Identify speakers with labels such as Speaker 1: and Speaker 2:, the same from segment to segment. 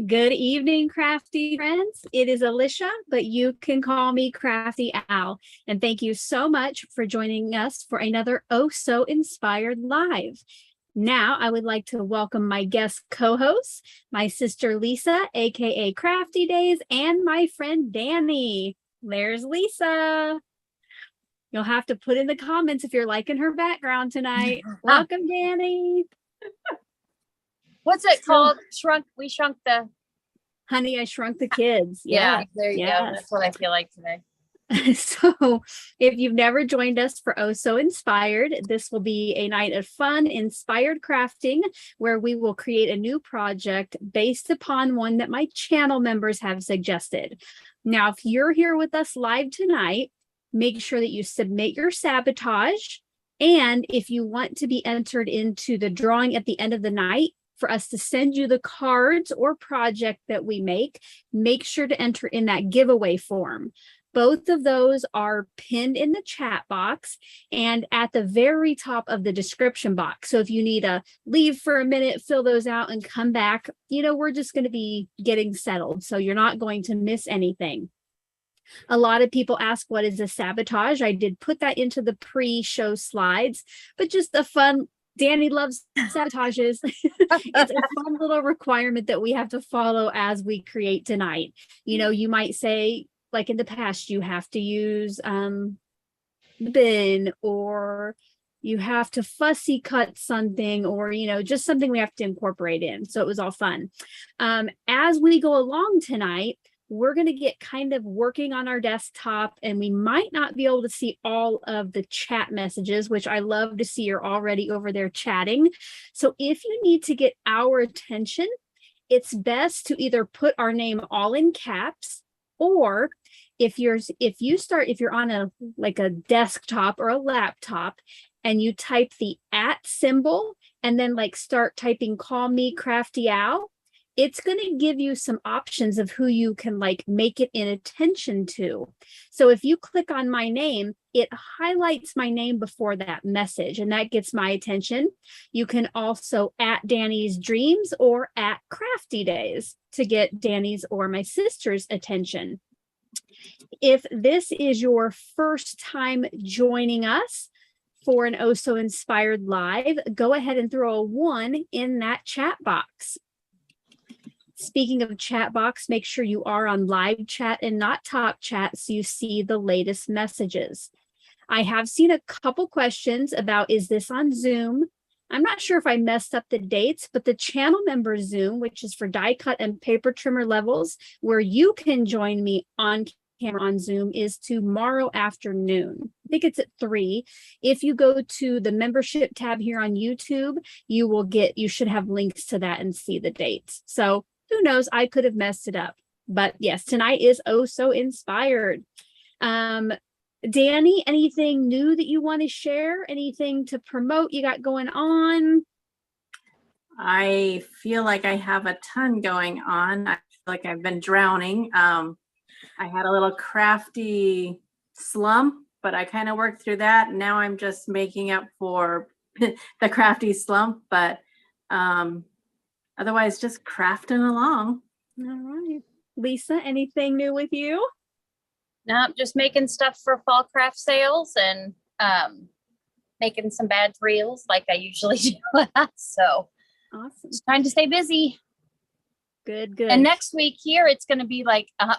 Speaker 1: Good evening, crafty friends. It is Alicia, but you can call me Crafty Al. And thank you so much for joining us for another Oh So Inspired Live. Now, I would like to welcome my guest co-hosts, my sister Lisa, aka CraftyDaze, and my friend Danni. There's Lisa. You'll have to put in the comments if you're liking her background tonight. Welcome, Danni.
Speaker 2: What's it called? We shrunk the...
Speaker 1: Honey, I Shrunk the Kids.
Speaker 2: Yeah, there you go. That's what I feel like today.
Speaker 1: So if you've never joined us for Oh So Inspired, this will be a night of fun, inspired crafting, where we will create a new project based upon one that my channel members have suggested. Now, if you're here with us live tonight, make sure that you submit your sabotage. And if you want to be entered into the drawing at the end of the night, for us to send you the cards or project that we make sure to enter in that giveaway form. Both of those are pinned in the chat box and at the very top of the description box. So if you need to leave for a minute, fill those out and come back, we're just going to be getting settled. So you're not going to miss anything. A lot of people ask, what is a sabotage? I did put that into the pre-show slides, but just a fun... Danni loves sabotages. It's a fun little requirement that we have to follow as we create tonight. You might say, like in the past, you have to use the bin, or you have to fussy cut something, or, just something we have to incorporate in. So it was all fun. As we go along tonight, we're going to get kind of working on our desktop, and we might not be able to see all of the chat messages, which I love to see you're already over there chatting. So if you need to get our attention, it's best to either put our name all in caps, or if you're on a desktop or a laptop and you type the @ symbol and then start typing call me Crafty Al, it's going to give you some options of who you can make it in attention to. So if you click on my name, it highlights my name before that message, and that gets my attention. You can also @Danni's Dreams or @CraftyDaze to get Danni's or my sister's attention. If this is your first time joining us for an Oh So Inspired Live, go ahead and throw a 1 in that chat box. Speaking of chat box, make sure you are on live chat and not top chat so you see the latest messages. I have seen a couple questions about, is this on Zoom? I'm not sure if I messed up the dates, but the channel member Zoom, which is for die cut and paper trimmer levels, where you can join me on camera on Zoom, is tomorrow afternoon. I think it's at 3. If you go to the membership tab here on YouTube, you should have links to that and see the dates. So who knows? I could have messed it up. But yes, tonight is Oh So Inspired. Danni, anything new that you want to share? Anything to promote you got going on?
Speaker 3: I feel like I have a ton going on. I feel like I've been drowning. I had a little crafty slump, but I kind of worked through that. Now I'm just making up for the crafty slump, but otherwise, just crafting along.
Speaker 1: All right. Lisa, anything new with you?
Speaker 2: No, just making stuff for fall craft sales and making some bad reels like I usually do. So
Speaker 1: awesome.
Speaker 2: Just trying to stay busy.
Speaker 1: Good.
Speaker 2: And next week here, it's going to be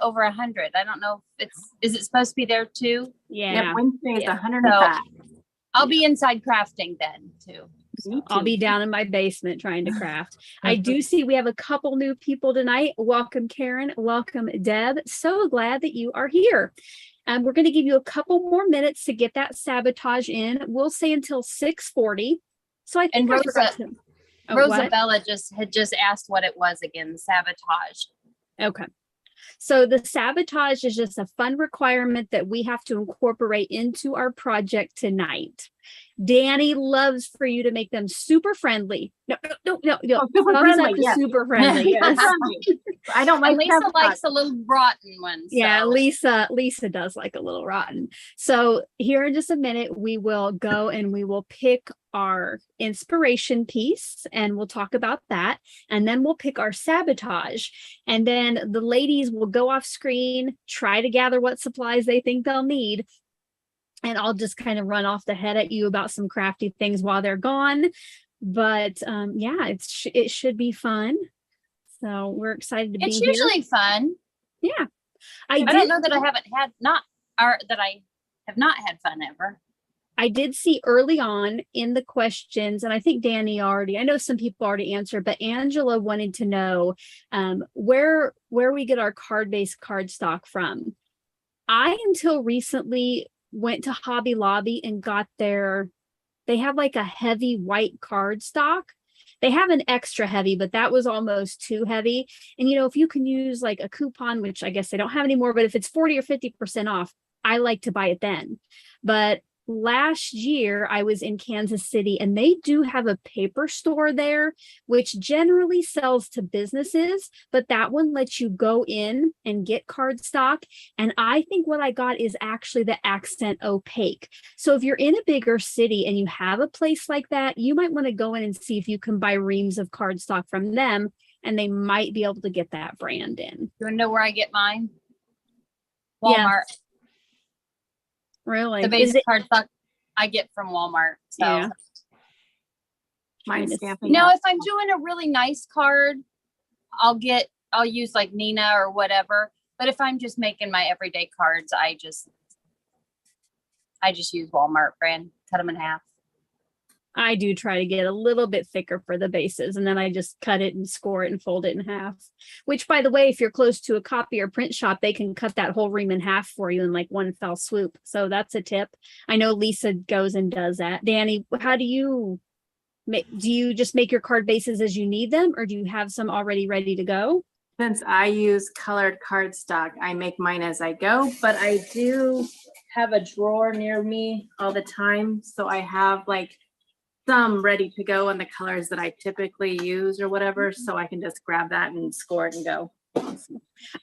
Speaker 2: over 100. I don't know if is it supposed to be there too?
Speaker 1: Yeah.
Speaker 3: Yep, Wednesday is 105.
Speaker 2: So I'll be inside crafting then too.
Speaker 1: So I'll be down in my basement trying to craft. I do see we have a couple new people tonight. Welcome, Karen. Welcome, Deb. So glad that you are here. We're going to give you a couple more minutes to get that sabotage in. We'll say until 6:40. So I think
Speaker 2: Rosabella had just asked what it was again, the sabotage.
Speaker 1: Okay. So the sabotage is just a fun requirement that we have to incorporate into our project tonight. Danny loves for you to make them super friendly. No.
Speaker 3: Oh, super
Speaker 1: Thumbs up
Speaker 3: friendly,
Speaker 1: to
Speaker 3: yes.
Speaker 1: super friendly.
Speaker 3: Yeah,
Speaker 1: Yes.
Speaker 3: friendly. I don't like
Speaker 2: And Lisa
Speaker 3: sabotage.
Speaker 2: likes a little rotten one.
Speaker 1: Yeah,
Speaker 2: so.
Speaker 1: Lisa does like a little rotten. So here in just a minute, we will go and we will pick our inspiration piece and we'll talk about that. And then we'll pick our sabotage. And then the ladies will go off screen, try to gather what supplies they think they'll need. And I'll just kind of run off the head at you about some crafty things while they're gone. But yeah, it should be fun. So we're excited to be here.
Speaker 2: It's usually fun.
Speaker 1: Yeah.
Speaker 2: I don't know that I haven't had that I have not had fun ever.
Speaker 1: I did see early on in the questions, and I think Danny I know some people already answered, but Angela wanted to know where we get our card-based cardstock from. I, until recently, went to Hobby Lobby and got they have like a heavy white cardstock. They have an extra heavy, but that was almost too heavy. And, if you can use like a coupon, which I guess they don't have anymore, but if it's 40 or 50% off, I like to buy it then. But last year I was in Kansas City and they do have a paper store there, which generally sells to businesses, but that one lets you go in and get cardstock. And I think what I got is actually the accent opaque. So if you're in a bigger city and you have a place like that, you might want to go in and see if you can buy reams of cardstock from them, and they might be able to get that brand in.
Speaker 2: You want to know where I get mine? Walmart.
Speaker 1: Yeah. Really?
Speaker 2: The basic cardstock I get from Walmart. So
Speaker 1: yeah.
Speaker 3: Mine's stamping.
Speaker 2: Now, if I'm doing a really nice card, I'll use like Nina or whatever. But if I'm just making my everyday cards, I just use Walmart brand, cut them in half.
Speaker 1: I do try to get a little bit thicker for the bases, and then I just cut it and score it and fold it in half, which, by the way, if you're close to a copy or print shop, they can cut that whole ream in half for you in like one fell swoop. So that's a tip. I know Lisa goes and does that. Danny, how do you just make your card bases as you need them, or do you have some already ready to go?
Speaker 3: Since I use colored cardstock, I make mine as I go, but I do have a drawer near me all the time. So I have like some ready to go in the colors that I typically use or whatever. So I can just grab that and score it and go.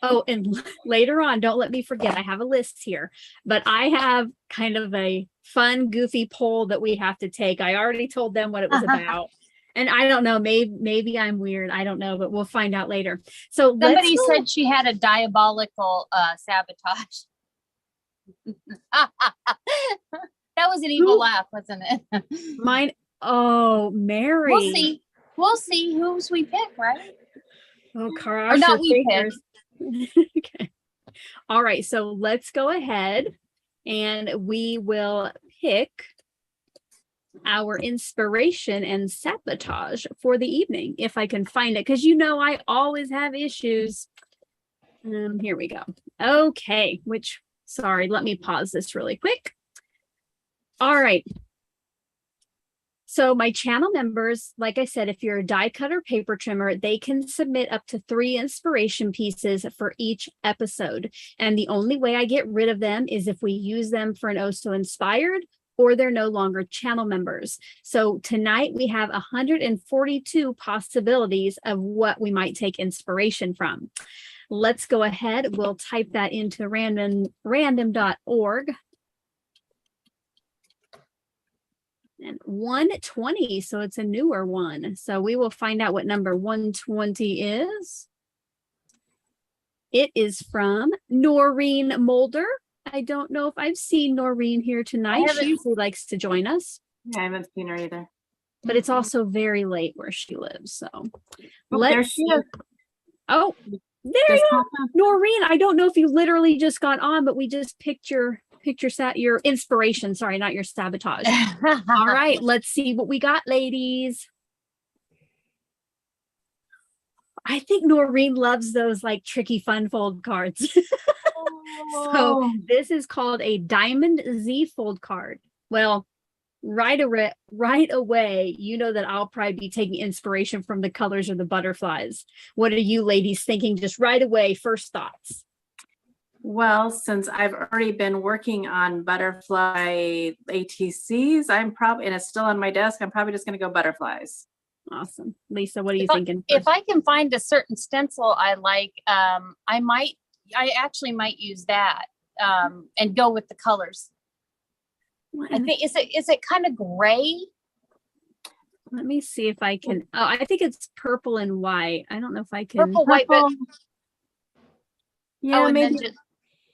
Speaker 1: Oh, and later on, don't let me forget, I have a list here, but I have kind of a fun, goofy poll that we have to take. I already told them what it was about. And I don't know, maybe I'm weird. I don't know, but we'll find out later. So
Speaker 2: somebody said she had a diabolical sabotage. That was an evil laugh, wasn't it?
Speaker 1: Mine. Oh, Mary.
Speaker 2: We'll see whose we pick, right?
Speaker 1: Oh,
Speaker 2: or not we pick.
Speaker 1: Okay. All right. So let's go ahead and we will pick our inspiration and sabotage for the evening, if I can find it, because I always have issues. Here we go. Okay, sorry, let me pause this really quick. All right. So my channel members, like I said, if you're a die cutter paper trimmer, they can submit up to 3 inspiration pieces for each episode. And the only way I get rid of them is if we use them for an Oh So Inspired, or they're no longer channel members. So tonight we have 142 possibilities of what we might take inspiration from. Let's go ahead. We'll type that into random.org. And 120, so it's a newer one. So we will find out what number 120 is. It is from Noreen Mulder. I don't know if I've seen Noreen here tonight. She usually likes to join us.
Speaker 3: Yeah, I haven't seen her either.
Speaker 1: But it's also very late where she lives. So
Speaker 3: there she is.
Speaker 1: Oh, there you are. Noreen, I don't know if you literally just got on, but we just picked your inspiration. Sorry, not your sabotage. All right, let's see what we got, ladies. I think Noreen loves those like tricky fun fold cards. So this is called a Diamond Z fold card. Well, right away, you know that I'll probably be taking inspiration from the colors of the butterflies. What are you ladies thinking just right away? First thoughts.
Speaker 3: Well, since I've already been working on butterfly ATCs, and it's still on my desk, I'm probably just going to go butterflies.
Speaker 1: Awesome. Lisa, what are you
Speaker 2: If I-
Speaker 1: thinking?
Speaker 2: If I can find a certain stencil I like, I actually might use that and go with the colors. I think, is it kind of gray?
Speaker 1: Let me see if I can. Oh, I think it's purple and white. I don't know if I can.
Speaker 2: Purple, white, but
Speaker 3: Yeah,
Speaker 2: and
Speaker 3: maybe.
Speaker 2: then just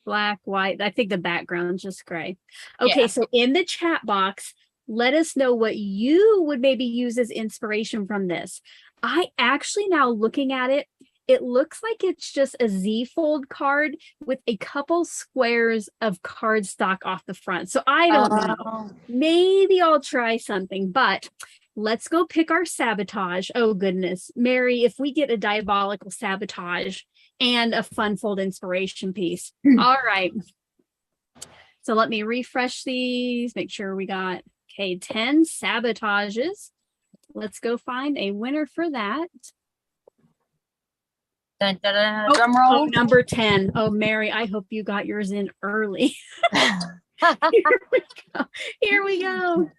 Speaker 1: Black, white. I think the background's just gray. Okay,
Speaker 2: Yeah.
Speaker 1: so in the chat box, let us know what you would maybe use as inspiration from this. I actually, now looking at it, it looks like it's just a Z fold card with a couple squares of cardstock off the front. So I don't know. Maybe I'll try something, but let's go pick our Sabotage. Oh goodness, Mary, if we get a diabolical Sabotage and a fun fold inspiration piece. All right. So let me refresh these, make sure we got, okay, 10 Sabotages. Let's go find a winner for that.
Speaker 2: dun, dun, dun,
Speaker 1: Oh,
Speaker 2: drum roll.
Speaker 1: number 10. Oh, Mary, I hope you got yours in early. Here we go. Here we go.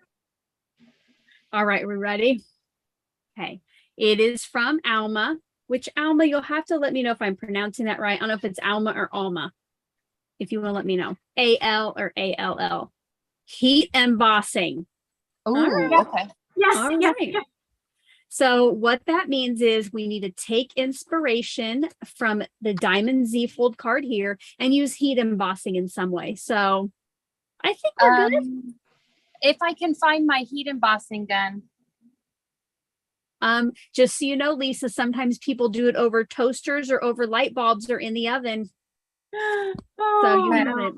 Speaker 1: All right, we're ready. Okay. It is from Alma, which Alma, you'll have to let me know if I'm pronouncing that right. I don't know if it's Alma or Alma. If you want to let me know. A-L or A-L-L. Heat embossing.
Speaker 2: Oh,
Speaker 3: right.
Speaker 2: okay.
Speaker 3: Yes,
Speaker 1: All
Speaker 3: yes,
Speaker 1: right.
Speaker 3: yes.
Speaker 1: So what that means is we need to take inspiration from the Diamond Z fold card here and use heat embossing in some way. So I think we're good.
Speaker 2: If I can find my heat embossing gun.
Speaker 1: Just so you know, Lisa, sometimes people do it over toasters or over light bulbs or in the oven. So you have it.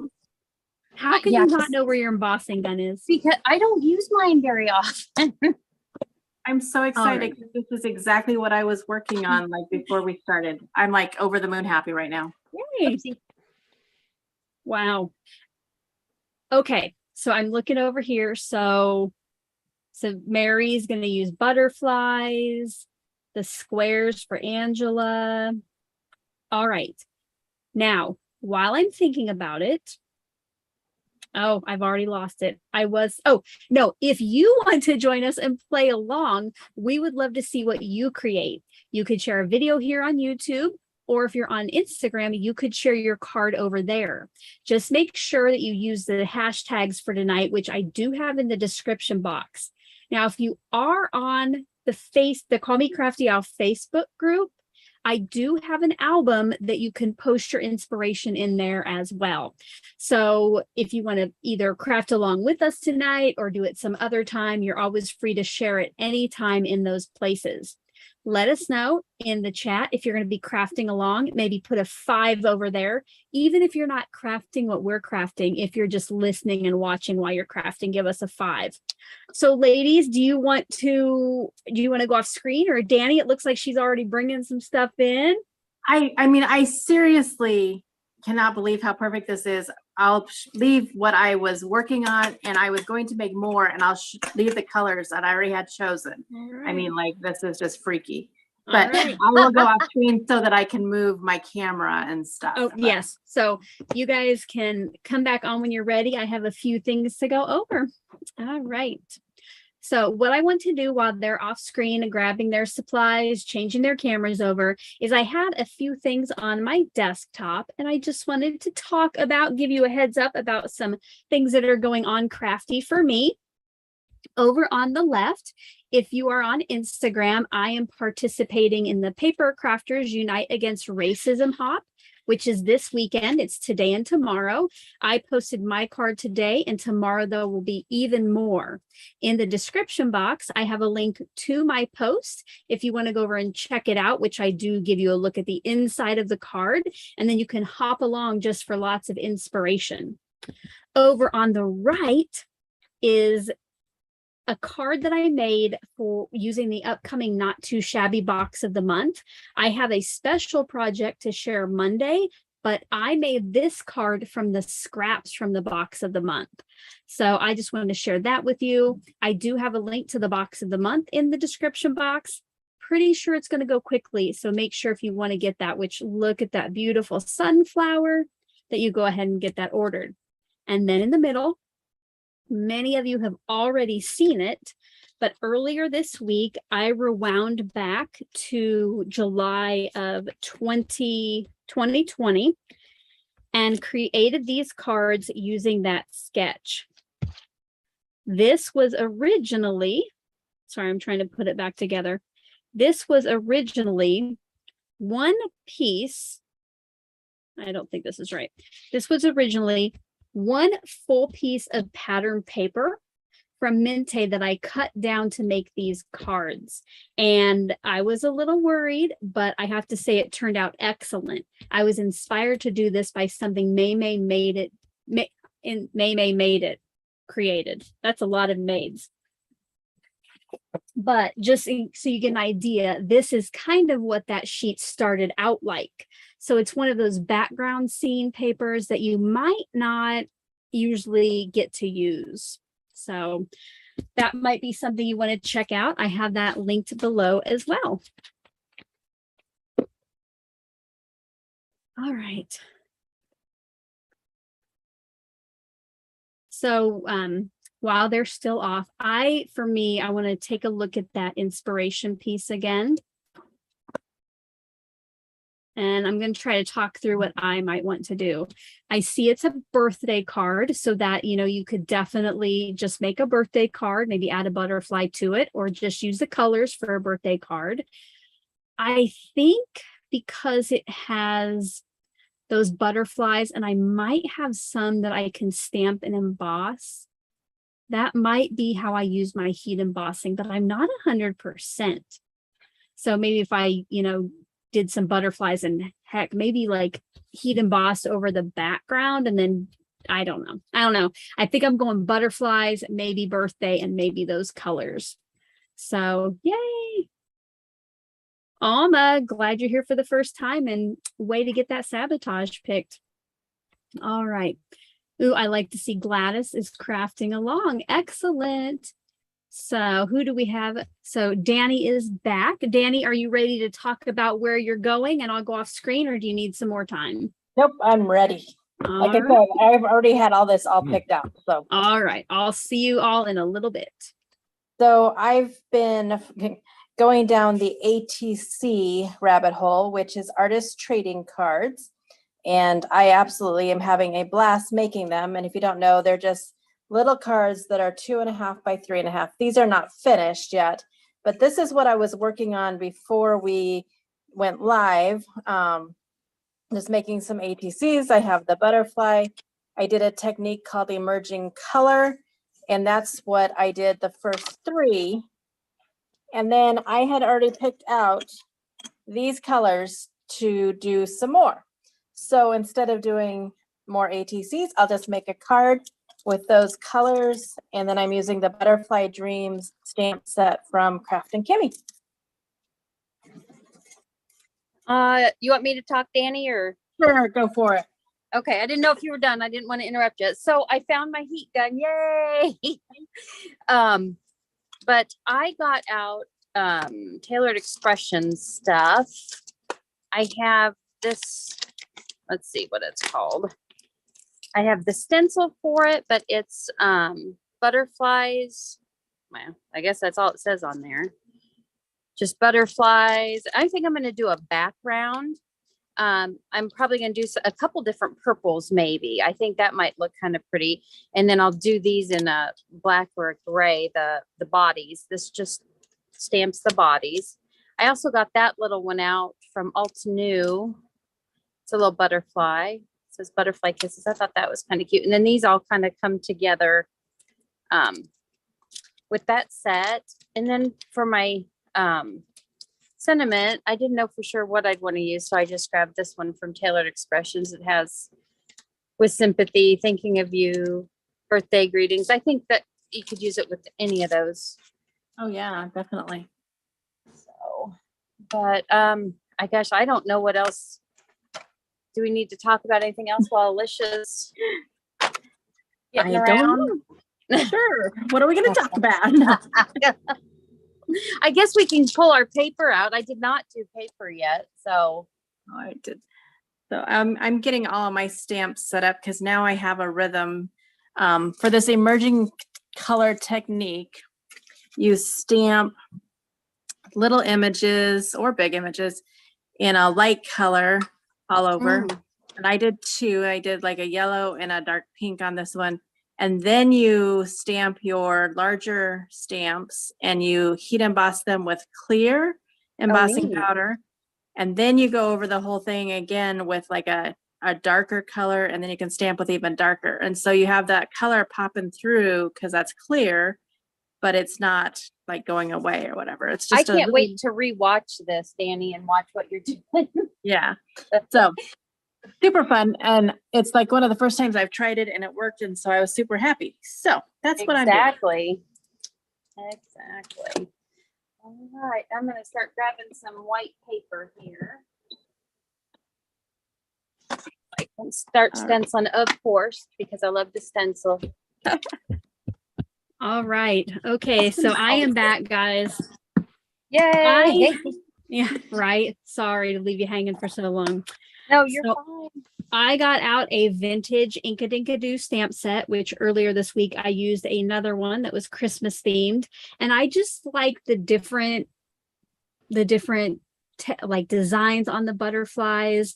Speaker 1: How can you not know where your embossing gun is?
Speaker 2: Because I don't use mine very often.
Speaker 3: I'm so excited because this is exactly what I was working on like before we started. I'm like over the moon happy right now.
Speaker 1: Yay. Wow. Okay, so I'm looking over here. So Mary's going to use butterflies, the squares for Angela. All right. Now, while I'm thinking about it, oh, I've already lost it. Oh, no, if you want to join us and play along, we would love to see what you create. You could share a video here on YouTube, or if you're on Instagram, you could share your card over there. Just make sure that you use the hashtags for tonight, which I do have in the description box. Now, if you are on the Call Me Crafty Off Facebook group, I do have an album that you can post your inspiration in there as well. So if you want to either craft along with us tonight or do it some other time, you're always free to share it anytime in those places. Let us know in the chat if you're going to be crafting along. Maybe put a 5 over there. Even if you're not crafting what we're crafting, if you're just listening and watching while you're crafting, give us a 5. So ladies, do you want to go off screen, or Danny? It looks like she's already bringing some stuff in.
Speaker 3: I mean, I seriously cannot believe how perfect this is. I'll leave what I was working on, and I was going to make more, and I'll leave the colors that I already had chosen.
Speaker 1: Right.
Speaker 3: I mean, like, this is just freaky. But
Speaker 1: Right.
Speaker 3: I will go off screen so that I can move my camera and stuff.
Speaker 1: Oh, yes. So you guys can come back on when you're ready. I have a few things to go over. All right. So what I want to do while they're off screen and grabbing their supplies, changing their cameras over, is I had a few things on my desktop, and I just wanted to give you a heads up about some things that are going on crafty for me. Over on the left, if you are on Instagram, I am participating in the Paper Crafters Unite Against Racism Hop, which is this weekend. It's today and tomorrow. I posted my card today, and tomorrow there will be even more. In the description box, I have a link to my post if you want to go over and check it out, which I do give you a look at the inside of the card, and then you can hop along just for lots of inspiration. Over on the right is a card that I made for using the upcoming Not Too Shabby box of the month. I have a special project to share Monday, but I made this card from the scraps from the box of the month. So I just wanted to share that with you. I do have a link to the box of the month in the description box. Pretty sure it's going to go quickly. So make sure if you want to get that, which look at that beautiful sunflower. that you go ahead and get that ordered. And then in the middle, many of you have already seen it, but earlier this week, I rewound back to July of 2020 and created these cards using that sketch. This was originally, sorry, I'm trying to put it back together. This was originally one piece. I don't think this is right. This was originally one full piece of pattern paper from Minte that I cut down to make these cards. And I was a little worried, but I have to say it turned out excellent. I was inspired to do this by something May created. That's a lot of maids. But just so you get an idea, this is kind of what that sheet started out like. So it's one of those background scene papers that you might not usually get to use. So that might be something you want to check out. I have that linked below as well. All right. So while they're still off, for me, I want to take a look at that inspiration piece again. And I'm going to try to talk through what I might want to do. I see it's a birthday card, so that, you know, you could definitely just make a birthday card, maybe add a butterfly to it, or just use the colors for a birthday card. I think because it has those butterflies, and I might have some that I can stamp and emboss, that might be how I use my heat embossing, but I'm not 100%. So maybe if I, you know, did some butterflies and heck, maybe like heat embossed over the background, and then I don't know. I think I'm going butterflies, maybe birthday, and maybe those colors. So yay. Alma, glad you're here for the first time, and way to get that Sabotage picked. All right. Ooh, I like to see Gladys is crafting along. Excellent. So who do we have? So Danny is back. Danny, are you ready to talk about where you're going and I'll go off screen, or do you need some more time?
Speaker 4: Nope, I'm ready. Like I said, I've already had all this all picked out. So
Speaker 1: all right, I'll see you all in a little bit.
Speaker 4: So I've been going down the ATC rabbit hole, which is artist trading cards. And I absolutely am having a blast making them. And if you don't know, they're just little cards that are 2.5 by 3.5. These are not finished yet, but this is what I was working on before we went live. Just making some ATCs. I have the butterfly. I did a technique called emerging color, and that's what I did the first 3. And then I had already picked out these colors to do some more. So instead of doing more ATCs, I'll just make a card with those colors. And then I'm using the Butterfly Dreams stamp set from Craft and Kimmy.
Speaker 2: You want me to talk, Danny, or?
Speaker 4: Sure, go for it.
Speaker 2: Okay, I didn't know if you were done. I didn't want to interrupt you. So I found my heat gun. Yay! But I got out Tailored Expression stuff. I have this, let's see what it's called. I have the stencil for it, but it's butterflies. Well, I guess that's all it says on there. Just butterflies. I think I'm going to do a background. I'm probably going to do a couple different purples, maybe. I think that might look kind of pretty. And then I'll do these in a black or a gray, the bodies. This just stamps the bodies. I also got that little one out from Alt New. It's a little butterfly. It says Butterfly Kisses. I thought that was kind of cute. And then these all kind of come together with that set. And then for my sentiment, I didn't know for sure what I'd want to use, so I just grabbed this one from Tailored Expressions. It has with sympathy, thinking of you, birthday greetings. I think that you could use it with any of those.
Speaker 3: Oh yeah, definitely.
Speaker 2: So, but I guess I don't know what else. Do we need to talk about anything else while Alicia's getting around?
Speaker 3: Sure. What are we going to talk about?
Speaker 2: I guess we can pull our paper out. I did not do paper yet, so.
Speaker 3: I did. So I'm getting all of my stamps set up because now I have a rhythm. For this emerging color technique, you stamp little images or big images in a light color all over. And I did two. I did like a yellow and a dark pink on this one. And then you stamp your larger stamps and you heat emboss them with clear embossing
Speaker 2: neat.
Speaker 3: powder. And then you go over the whole thing again with like a darker color, and then you can stamp with even darker. And so you have that color popping through because that's clear, but it's not like going away or whatever. It's just
Speaker 2: I can't wait to rewatch this, Danny, and watch what you're doing.
Speaker 3: Yeah. So super fun. And it's like one of the first times I've tried it and it worked. And so I was super happy. So that's what I'm doing.
Speaker 2: Exactly. All right. I'm going to start grabbing some white paper here. And start stenciling, of course, because I love to stencil.
Speaker 1: All right. Okay. So I am back, guys.
Speaker 2: Yay!
Speaker 1: Yeah, right. Sorry to leave you hanging for so long.
Speaker 2: No, you're fine.
Speaker 1: I got out a vintage Inkadinkadoo stamp set, which earlier this week I used another one that was Christmas themed. And I just like the different like designs on the butterflies.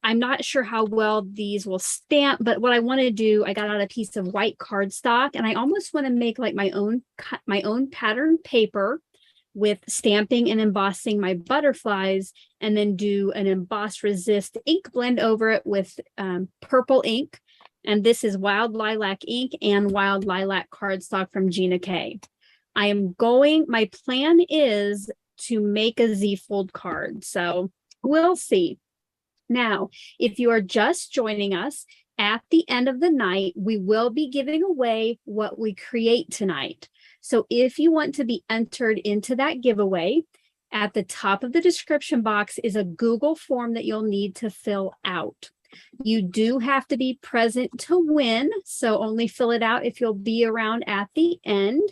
Speaker 1: I'm not sure how well these will stamp, but what I want to do, I got out a piece of white cardstock and I almost want to make like my own pattern paper with stamping and embossing my butterflies, and then do an emboss resist ink blend over it with purple ink. And this is Wild Lilac ink and Wild Lilac cardstock from Gina K. My plan is to make a Z-fold card. So we'll see. Now, if you are just joining us, at the end of the night, we will be giving away what we create tonight. So if you want to be entered into that giveaway, at the top of the description box is a Google form that you'll need to fill out. You do have to be present to win, so only fill it out if you'll be around at the end.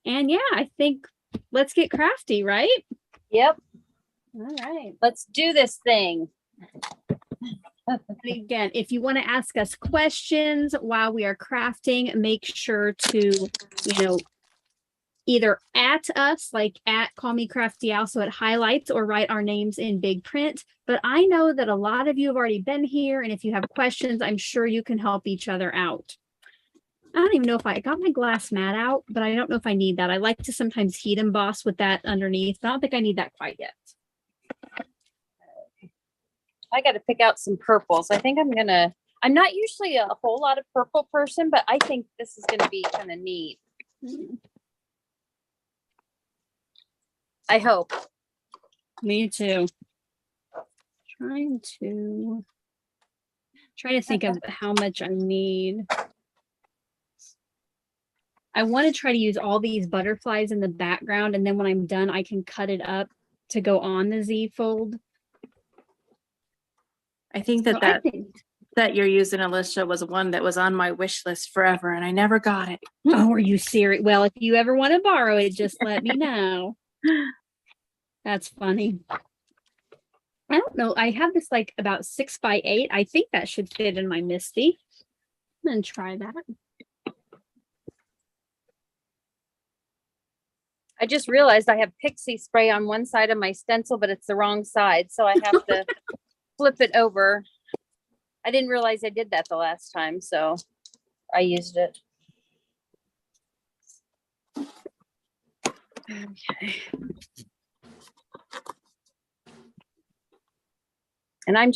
Speaker 1: And yeah, I think let's get crafty, right?
Speaker 2: Yep.
Speaker 1: All right.
Speaker 2: Let's do this thing.
Speaker 1: And again, if you want to ask us questions while we are crafting, make sure to, either at us, like at Call Me Crafty, also at highlights, or write our names in big print. But I know that a lot of you have already been here, and if you have questions, I'm sure you can help each other out. I don't even know if I got my glass mat out, but I don't know if I need that. I like to sometimes heat emboss with that underneath, but I don't think I need that quite yet.
Speaker 2: I got to pick out some purples. I think I'm not usually a whole lot of purple person, but I think this is going to be kind of neat. I hope.
Speaker 1: Me too. Trying to think of how much I need. I want to try to use all these butterflies in the background, and then when I'm done, I can cut it up to go on the Z fold.
Speaker 3: I think that you're using, Alicia, was one that was on my wish list forever, and I never got it.
Speaker 1: Oh, are you serious? Well, if you ever want to borrow it, just let me know. That's funny. I don't know. I have this like about 6 by 8. I think that should fit in my MISTI. I'm gonna try that.
Speaker 2: I just realized I have pixie spray on one side of my stencil, but it's the wrong side, so I have to flip it over. I didn't realize I did that the last time, so I used it.
Speaker 1: Okay.
Speaker 2: And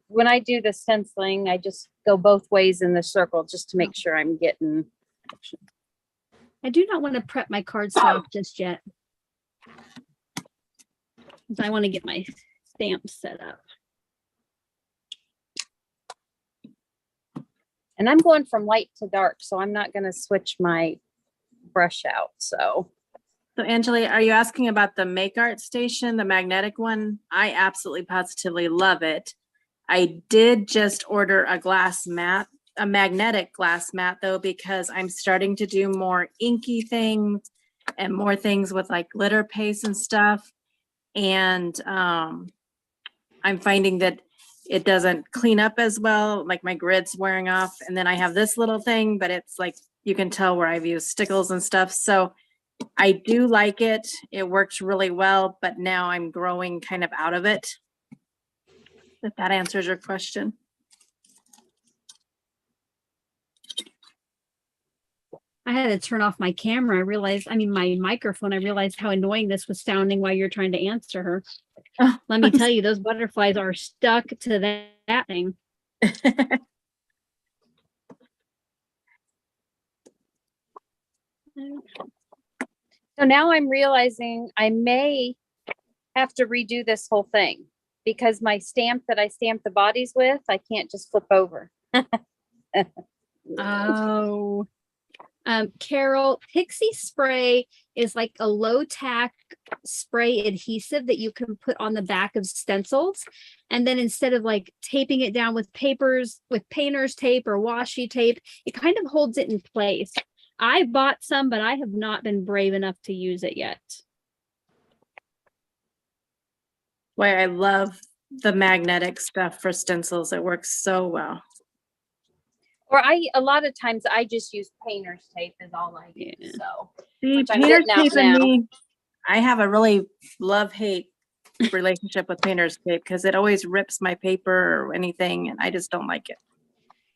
Speaker 2: when I do the stenciling, I just go both ways in the circle just to make sure I'm getting action.
Speaker 1: I do not want to prep my cardstock just yet. I want to get my stamp set up.
Speaker 2: And I'm going from light to dark, so I'm not going to switch my brush out. So
Speaker 3: Angela, are you asking about the Make Art Station, the magnetic one? I absolutely positively love it. I did just order a magnetic glass mat though, because I'm starting to do more inky things and more things with like glitter paste and stuff. And I'm finding that it doesn't clean up as well, like my grid's wearing off. And then I have this little thing, but it's like, you can tell where I've used stickles and stuff. So I do like it. It works really well, but now I'm growing kind of out of it. If that answers your question.
Speaker 1: I had to turn off my camera. My microphone. I realized how annoying this was sounding while you're trying to answer her.
Speaker 3: Oh,
Speaker 1: Let me tell you, those butterflies are stuck to that thing.
Speaker 2: So now I'm realizing I may have to redo this whole thing because my stamp that I stamped the bodies with, I can't just flip over.
Speaker 1: Oh. Carol, Pixie Spray is like a low tack spray adhesive that you can put on the back of stencils. And then instead of like taping it down with painter's tape or washi tape, it kind of holds it in place. I bought some, but I have not been brave enough to use it yet.
Speaker 3: Boy, I love the magnetic stuff for stencils. It works so well.
Speaker 2: Or a lot of times I just use painter's tape is all I use.
Speaker 1: Yeah.
Speaker 2: So
Speaker 3: See,
Speaker 2: which I'm
Speaker 3: painter's
Speaker 2: getting out
Speaker 3: tape and
Speaker 2: now.
Speaker 3: me, I have a really love-hate relationship with painter's tape because it always rips my paper or anything, and I just don't like it.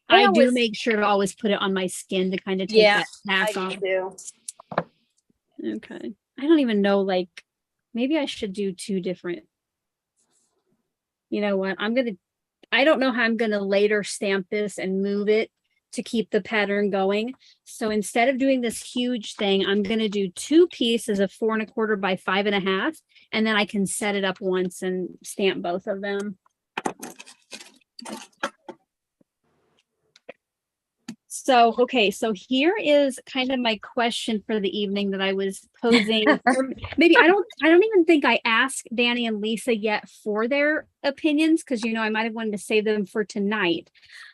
Speaker 1: I do
Speaker 2: always-
Speaker 1: make sure to always put it on my skin to kind of take
Speaker 2: Yeah,
Speaker 1: that
Speaker 2: I
Speaker 1: tack
Speaker 2: do
Speaker 1: off.
Speaker 2: too.
Speaker 1: Okay. I don't even know, like, maybe I should do two different. You know what? I don't know how I'm going to later stamp this and move it to keep the pattern going. So instead of doing this huge thing, I'm going to do two pieces of 4 1/4 by 5 1/2, and then I can set it up once and stamp both of them. So, okay, so here is kind of my question for the evening that I was posing. Or maybe I don't even think I asked Danny and Lisa yet for their opinions, because I might have wanted to save them for tonight.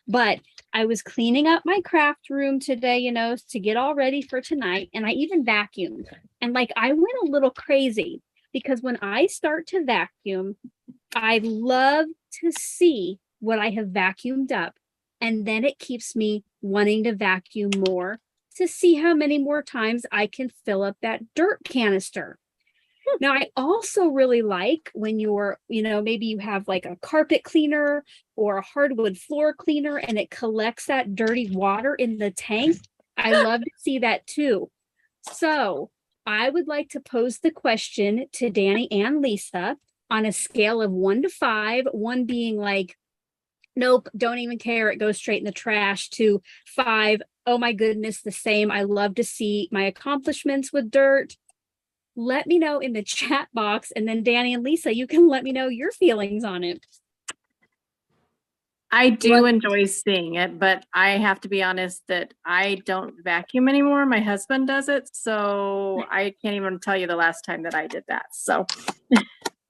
Speaker 1: But I was cleaning up my craft room today, to get all ready for tonight. And I even vacuumed. And like I went a little crazy because when I start to vacuum, I love to see what I have vacuumed up. And then it keeps me wanting to vacuum more to see how many more times I can fill up that dirt canister. Now, I also really like when you're, maybe you have like a carpet cleaner or a hardwood floor cleaner and it collects that dirty water in the tank. I love to see that too. So I would like to pose the question to Danny and Lisa on a scale of 1 to 5, 1 being like, nope, don't even care, it goes straight in the trash, to 5, oh my goodness, the same. I love to see my accomplishments with dirt. Let me know in the chat box, and then Danny and Lisa, you can let me know your feelings on it.
Speaker 3: I do enjoy seeing it, but I have to be honest that I don't vacuum anymore. My husband does it, so I can't even tell you the last time that I did that. So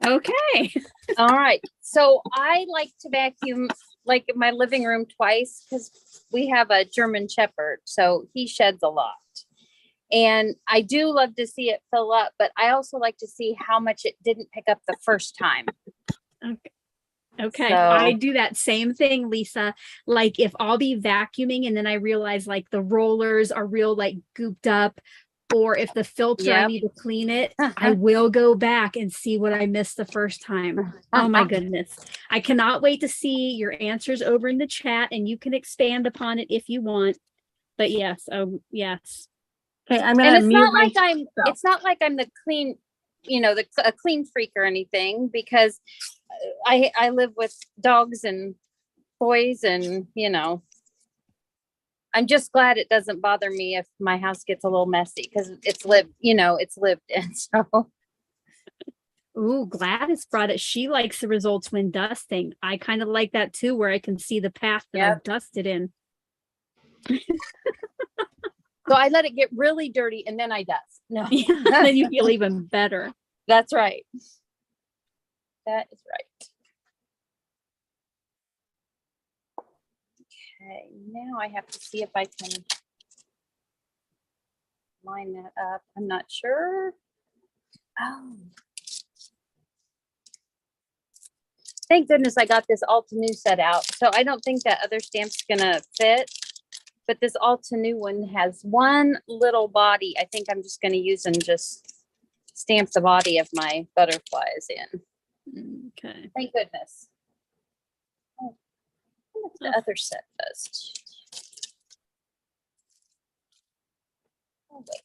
Speaker 1: Okay.
Speaker 2: All right. So I like to vacuum like my living room twice because we have a German Shepherd, so he sheds a lot. And I do love to see it fill up, but I also like to see how much it didn't pick up the first time.
Speaker 1: Okay.
Speaker 2: So-
Speaker 1: I do that same thing, Lisa. Like if I'll be vacuuming and then I realize like the rollers are real like gooped up, or if the filter I
Speaker 2: Yep.
Speaker 1: need to clean it, I will go back and see what I missed the first time. Oh my goodness. I cannot wait to see your answers over in the chat, and you can expand upon it if you want. But yes, yes.
Speaker 3: okay, I'm
Speaker 2: And
Speaker 3: gonna
Speaker 2: it's
Speaker 3: mute
Speaker 2: not like
Speaker 3: myself.
Speaker 2: it's not like I'm the clean, a clean freak or anything, because I live with dogs and boys, and I'm just glad it doesn't bother me if my house gets a little messy because it's lived in. So
Speaker 1: Ooh, Gladys brought it. She likes the results when dusting. I kind of like that too, where I can see the path that I've dusted in.
Speaker 2: So I let it get really dirty and then I dust. No,
Speaker 1: Yeah, then you feel even better.
Speaker 2: that's right. That is right. Okay, now I have to see if I can line that up. I'm not sure. Oh. Thank goodness I got this Altenew set out. So I don't think that other stamp's gonna fit, but this Altenew one has one little body. I think I'm just gonna use and just stamp the body of my butterflies in.
Speaker 1: Okay.
Speaker 2: Thank goodness. Oh, I wonder if the other set does. Oh, wait.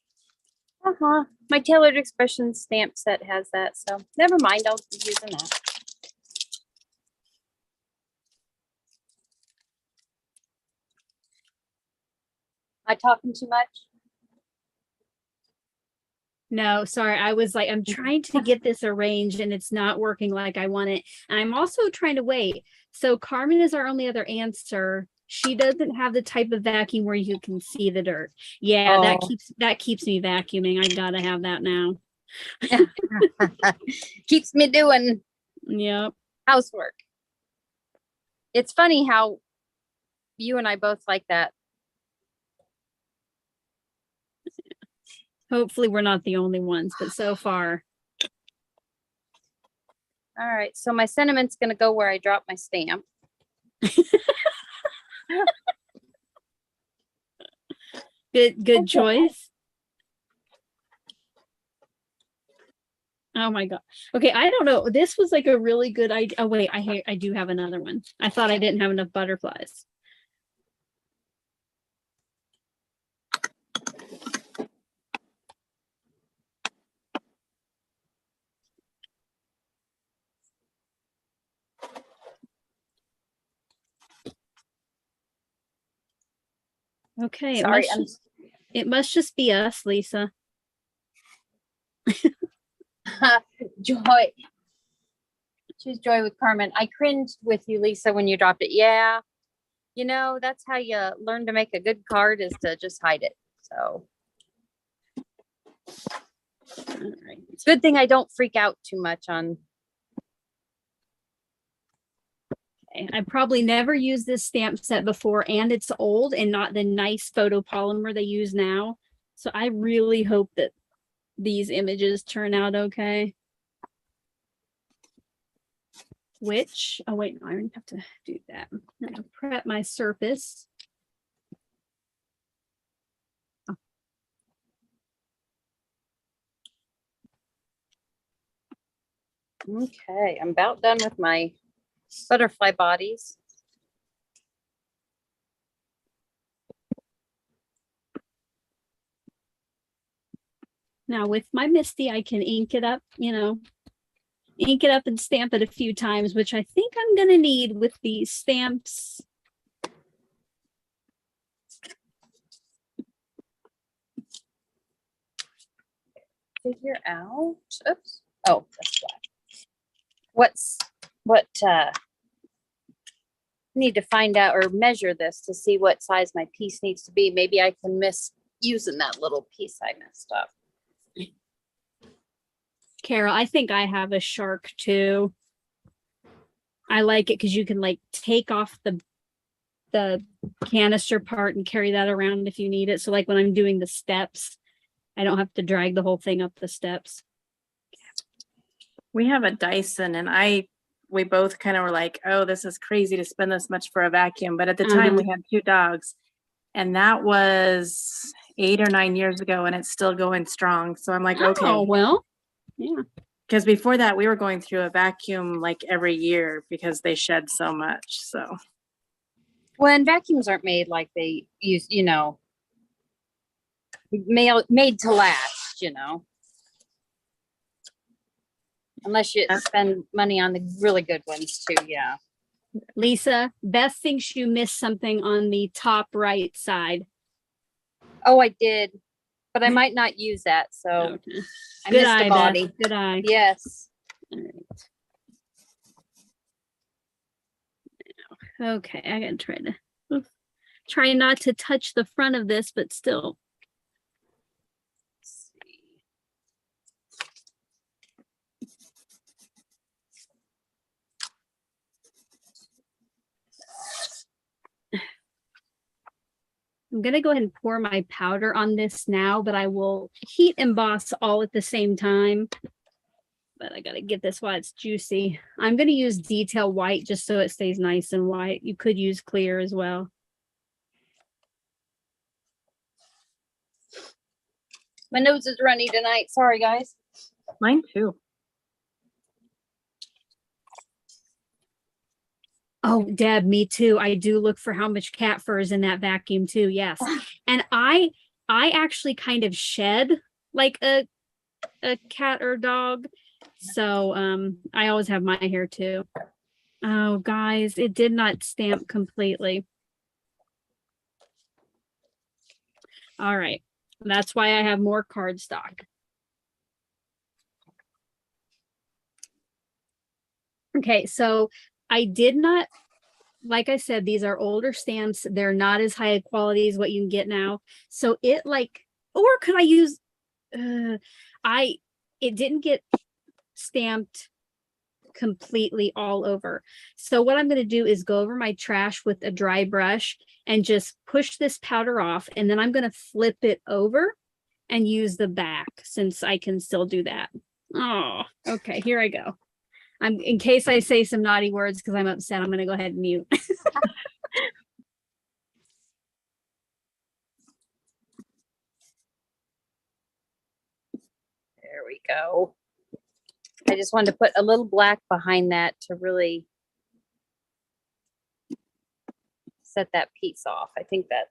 Speaker 2: My Tailored Expression stamp set has that, so never mind. I'll be using that. Am I talking too much?
Speaker 1: No, sorry. I was like, I'm trying to get this arranged and it's not working like I want it. And I'm also trying to wait. So Carmen is our only other answer. She doesn't have the type of vacuum where you can see the dirt. Yeah, that keeps me vacuuming. I gotta have that now.
Speaker 2: Keeps me doing
Speaker 1: housework.
Speaker 2: It's funny how you and I both like that.
Speaker 1: Hopefully we're not the only ones, but so far.
Speaker 2: All right, so my sentiment's gonna go where I drop my stamp.
Speaker 1: Good choice. Oh my God. Okay, I don't know. This was like a really good idea. Oh wait, I do have another one. I thought I didn't have enough butterflies. Okay,
Speaker 2: Sorry,
Speaker 1: it must just be us, Lisa.
Speaker 2: Joy. Choose joy with Carmen. I cringed with you, Lisa, when you dropped it. Yeah. You know, that's how you learn to make a good card, is to just hide it. So all right. It's a good thing I don't freak out too much on.
Speaker 1: I probably never used this stamp set before, and it's old and not the nice photopolymer they use now. So I really hope that these images turn out okay. Which, oh wait, no, I already have to do that. I'm gonna prep my surface. Oh.
Speaker 2: Okay, I'm about done with my butterfly bodies.
Speaker 1: Now with my MISTI, I can ink it up, ink it up and stamp it a few times, which I think I'm gonna need with these stamps.
Speaker 2: Figure out, oops. Oh, that's what need to find out or measure this to see what size my piece needs to be. Maybe I can miss using that little piece I messed up.
Speaker 1: Carol, I think I have a shark too. I like it because you can like take off the canister part and carry that around if you need it. So like when I'm doing the steps, I don't have to drag the whole thing up the steps.
Speaker 3: We have a Dyson, and we both kind of were like, oh, this is crazy to spend this much for a vacuum. But at the time we had 2 dogs, and that was 8 or 9 years ago, and it's still going strong. So I'm like, okay.
Speaker 1: Oh, well, yeah.
Speaker 3: Because before that, we were going through a vacuum like every year because they shed so much. So
Speaker 2: when vacuums aren't made like they use, made to last, unless you spend money on the really good ones too. Yeah.
Speaker 1: Lisa, Beth thinks you missed something on the top right side.
Speaker 2: Oh, I did, but I might not use that. So
Speaker 1: okay.
Speaker 2: I missed the body.
Speaker 1: Beth. Good eye.
Speaker 2: Yes.
Speaker 1: All right. Okay, I gotta try not to touch the front of this, but still. Let's see. I'm gonna go ahead and pour my powder on this now, but I will heat emboss all at the same time. but I gotta get this while it's juicy. I'm gonna use detail white just so it stays nice and white. You could use clear as well.
Speaker 2: My nose is runny tonight. Sorry, guys.
Speaker 3: Mine too.
Speaker 1: Oh, Deb, me too. I do look for how much cat fur is in that vacuum too. Yes. And I actually kind of shed like a cat or dog. So I always have my hair too. Oh, guys, it did not stamp completely. All right. That's why I have more cardstock. Okay, so I did not, like I said, these are older stamps. They're not as high quality as what you can get now. So it like, or could I use, it didn't get stamped completely all over. So what I'm going to do is go over my trash with a dry brush and just push this powder off. And then I'm going to flip it over and use the back since I can still do that. Oh, okay, here I go. In case I say some naughty words because I'm upset, I'm going to go ahead and mute.
Speaker 2: There we go. I just wanted to put a little black behind that to really set that piece off. I think that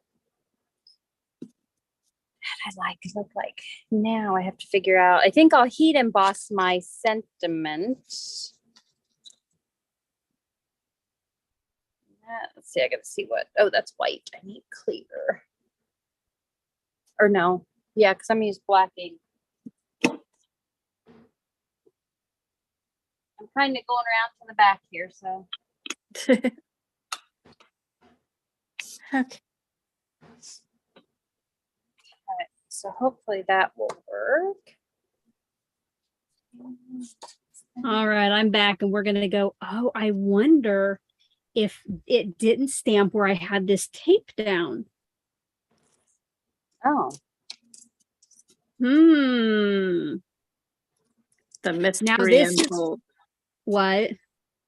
Speaker 2: I'd like to look like. Now I have to figure out. I think I'll heat emboss my sentiment. Let's see, I gotta see what, oh, that's white. I need clear. Or no, yeah, because I'm gonna use black ink. I'm kind of going around to the back here, so.
Speaker 3: Okay.
Speaker 2: So hopefully that will work.
Speaker 1: All right, I'm back and we're going to go. Oh, I wonder if it didn't stamp where I had this tape down.
Speaker 2: Oh.
Speaker 3: The mystery unfolds.
Speaker 1: What?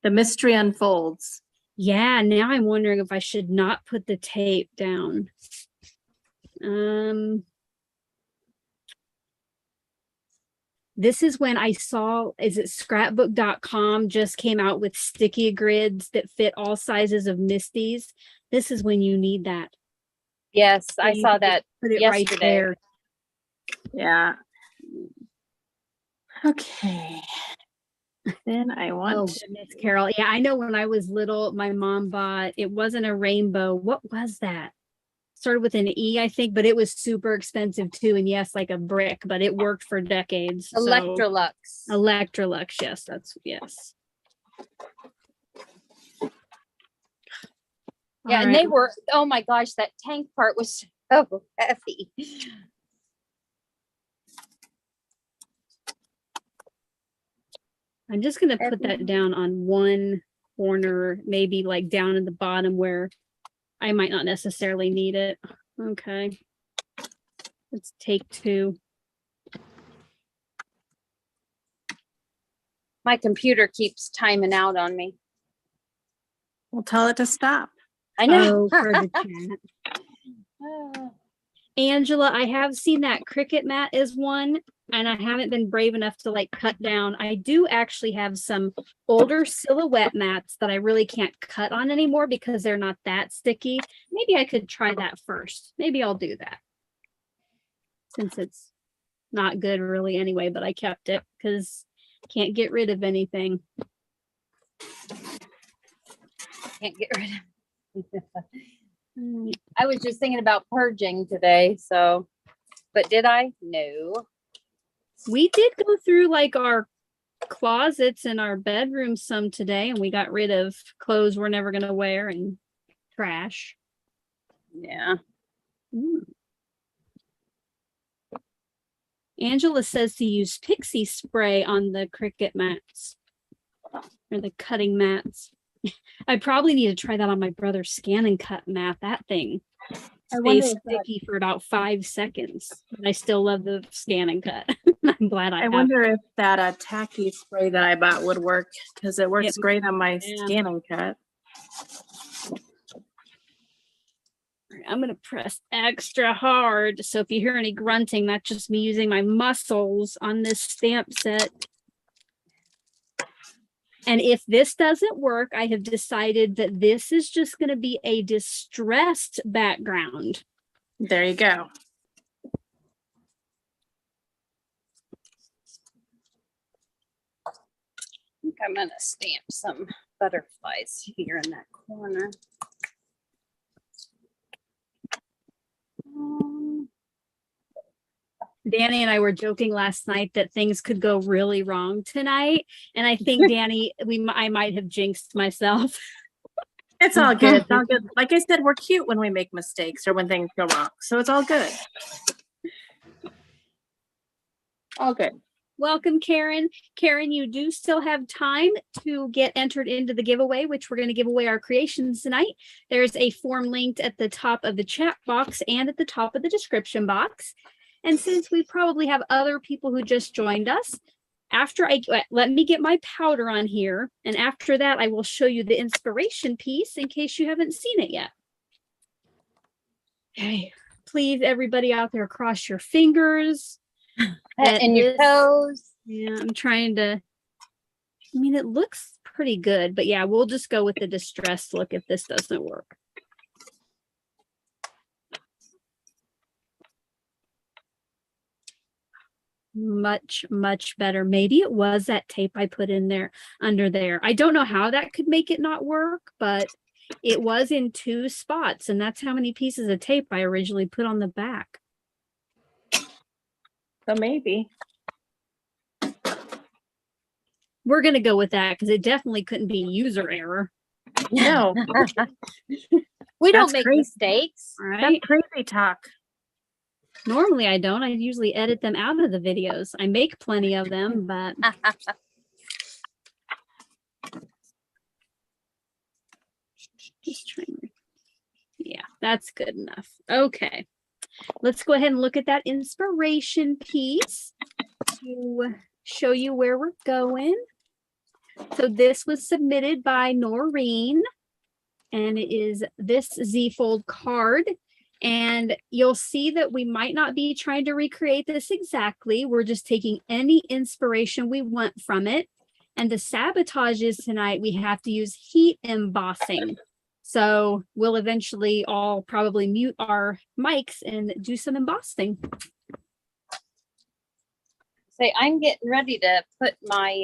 Speaker 3: The mystery unfolds.
Speaker 1: Yeah, now I'm wondering if I should not put the tape down. This is when I saw, is it scrapbook.com just came out with sticky grids that fit all sizes of MISTIs. This is when you need that.
Speaker 2: Yes,
Speaker 1: So
Speaker 2: I saw that
Speaker 1: put it
Speaker 2: yesterday.
Speaker 1: right there.
Speaker 3: Yeah. Okay. Then I want
Speaker 1: Oh goodness, Carol. Yeah, I know when I was little, my mom bought, it wasn't a rainbow. What was that? Started with an E, I think, but it was super expensive too. And yes, like a brick, but it worked for decades.
Speaker 2: Electrolux.
Speaker 1: So, Electrolux, yes, yes.
Speaker 2: Yeah,
Speaker 1: All
Speaker 2: and
Speaker 1: right.
Speaker 2: they were, oh my gosh, that tank part was so heavy.
Speaker 1: I'm just going to put that down on one corner, maybe like down in the bottom where I might not necessarily need it. Okay. Let's take 2.
Speaker 2: My computer keeps timing out on me.
Speaker 3: We'll tell it to stop.
Speaker 2: I know.
Speaker 1: Oh, for the chat. Angela, I have seen that Cricut mat is one, and I haven't been brave enough to like cut down. I do actually have some older silhouette mats that I really can't cut on anymore because they're not that sticky. Maybe I could try that first. Maybe I'll do that since it's not good really anyway, but I kept it because can't get rid of anything.
Speaker 2: Can't get rid of I was just thinking about purging today, so, but did I? No.
Speaker 1: We did go through like our closets in our bedroom some today, and we got rid of clothes we're never going to wear and trash.
Speaker 2: Yeah.
Speaker 1: Angela says to use pixie spray on the Cricut mats or the cutting mats. I probably need to try that on my brother's scan and cut mat. That thing stays sticky for about 5 seconds. And I still love the scan and cut. I'm glad I
Speaker 3: I
Speaker 1: have.
Speaker 3: wonder if that tacky spray that I bought would work, because it works great on my
Speaker 1: Yeah.
Speaker 3: scanning cut.
Speaker 1: I'm going to press extra hard. So if you hear any grunting, that's just me using my muscles on this stamp set. And if this doesn't work, I have decided that this is just going to be a distressed background.
Speaker 3: There you go.
Speaker 2: I think I'm gonna stamp some butterflies here in that corner.
Speaker 1: Danni and I were joking last night that things could go really wrong tonight. And I think, Danni, I might have jinxed myself.
Speaker 3: It's all good. It's all good. Like I said, we're cute when we make mistakes or when things go wrong. So it's all good. All good.
Speaker 1: Welcome, Karen. Karen, you do still have time to get entered into the giveaway, which we're going to give away our creations tonight. There's a form linked at the top of the chat box and at the top of the description box. And since we probably have other people who just joined us, let me get my powder on here. And after that, I will show you the inspiration piece in case you haven't seen it yet. Okay, please, everybody out there, cross your fingers.
Speaker 2: And your toes.
Speaker 1: Yeah, I'm trying to, I mean, it looks pretty good, but yeah, we'll just go with the distressed look if this doesn't work. Much, much better. Maybe it was that tape I put in there under there. I don't know how that could make it not work, but it was in 2 spots, and that's how many pieces of tape I originally put on the back.
Speaker 3: So maybe.
Speaker 1: We're going to go with that because it definitely couldn't be user error.
Speaker 3: No.
Speaker 2: We don't
Speaker 3: That's
Speaker 2: make
Speaker 3: crazy.
Speaker 2: mistakes.
Speaker 1: All right.
Speaker 3: That's crazy talk.
Speaker 1: Normally I don't. I usually edit them out of the videos. I make plenty of them, but just trying to, yeah, that's good enough. Okay. Let's go ahead and look at that inspiration piece to show you where we're going. So this was submitted by Noreen, and it is this Z-fold card. And you'll see that we might not be trying to recreate this exactly. We're just taking any inspiration we want from it. And the sabotage is tonight, we have to use heat embossing. So we'll eventually all probably mute our mics and do some embossing.
Speaker 2: Say, I'm getting ready to put my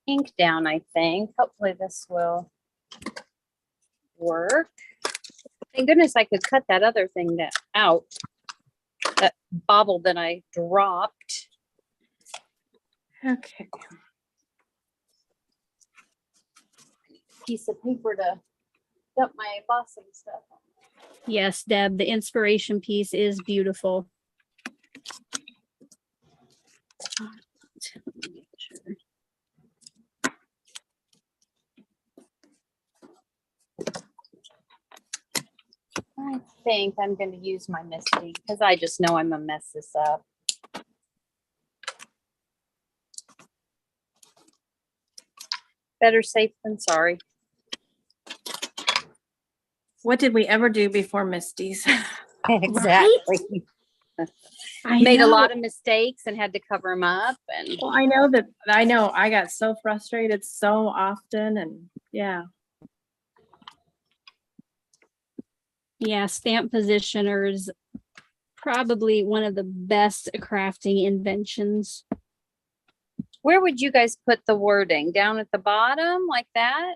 Speaker 2: ink down, I think. Hopefully this will work. Thank goodness I could cut that other thing out. That bobble that I dropped.
Speaker 3: Okay.
Speaker 2: Piece of paper to dump my embossing stuff on.
Speaker 1: Yes, Deb, the inspiration piece is beautiful.
Speaker 2: I think I'm going to use my MISTI because I just know I'm going to mess this up. Better safe than sorry.
Speaker 3: What did we ever do before MISTI's?
Speaker 2: Exactly.
Speaker 1: I
Speaker 2: Made a
Speaker 1: know.
Speaker 2: lot of mistakes and had to cover them up. And
Speaker 3: Well, I know I got so frustrated so often, and yeah.
Speaker 1: Yeah, stamp positioners, probably one of the best crafting inventions.
Speaker 2: where would you guys put the wording? Down at the bottom like that?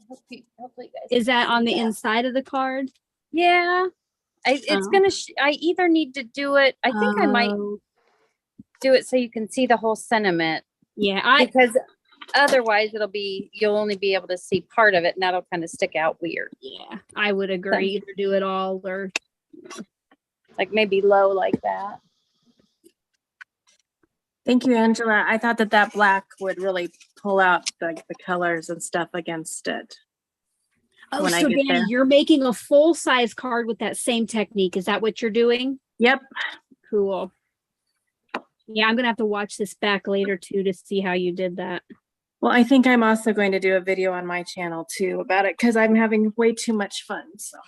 Speaker 2: Hopefully you guys
Speaker 1: Is that
Speaker 2: can
Speaker 1: on
Speaker 2: see
Speaker 1: the
Speaker 2: that.
Speaker 1: inside of the card?
Speaker 2: Yeah. It's
Speaker 1: Oh.
Speaker 2: gonna, I either need to do it, I think I might
Speaker 1: Oh,
Speaker 2: do it so you can see the whole sentiment,
Speaker 1: yeah,
Speaker 2: because otherwise you'll only be able to see part of it and that'll kind of stick out weird.
Speaker 1: yeah, I would agree. Either do it all or
Speaker 2: Like maybe low like that.
Speaker 3: Thank you, Angela. I thought that black would really pull out the colors and stuff against it.
Speaker 1: oh,
Speaker 3: When I
Speaker 1: so
Speaker 3: get
Speaker 1: Danny,
Speaker 3: there.
Speaker 1: you're making a full size card with that same technique. Is that what you're doing?
Speaker 3: Yep.
Speaker 1: Cool. Yeah, I'm gonna have to watch this back later too to see how you did that.
Speaker 3: Well, I think I'm also going to do a video on my channel too about it because I'm having way too much fun. So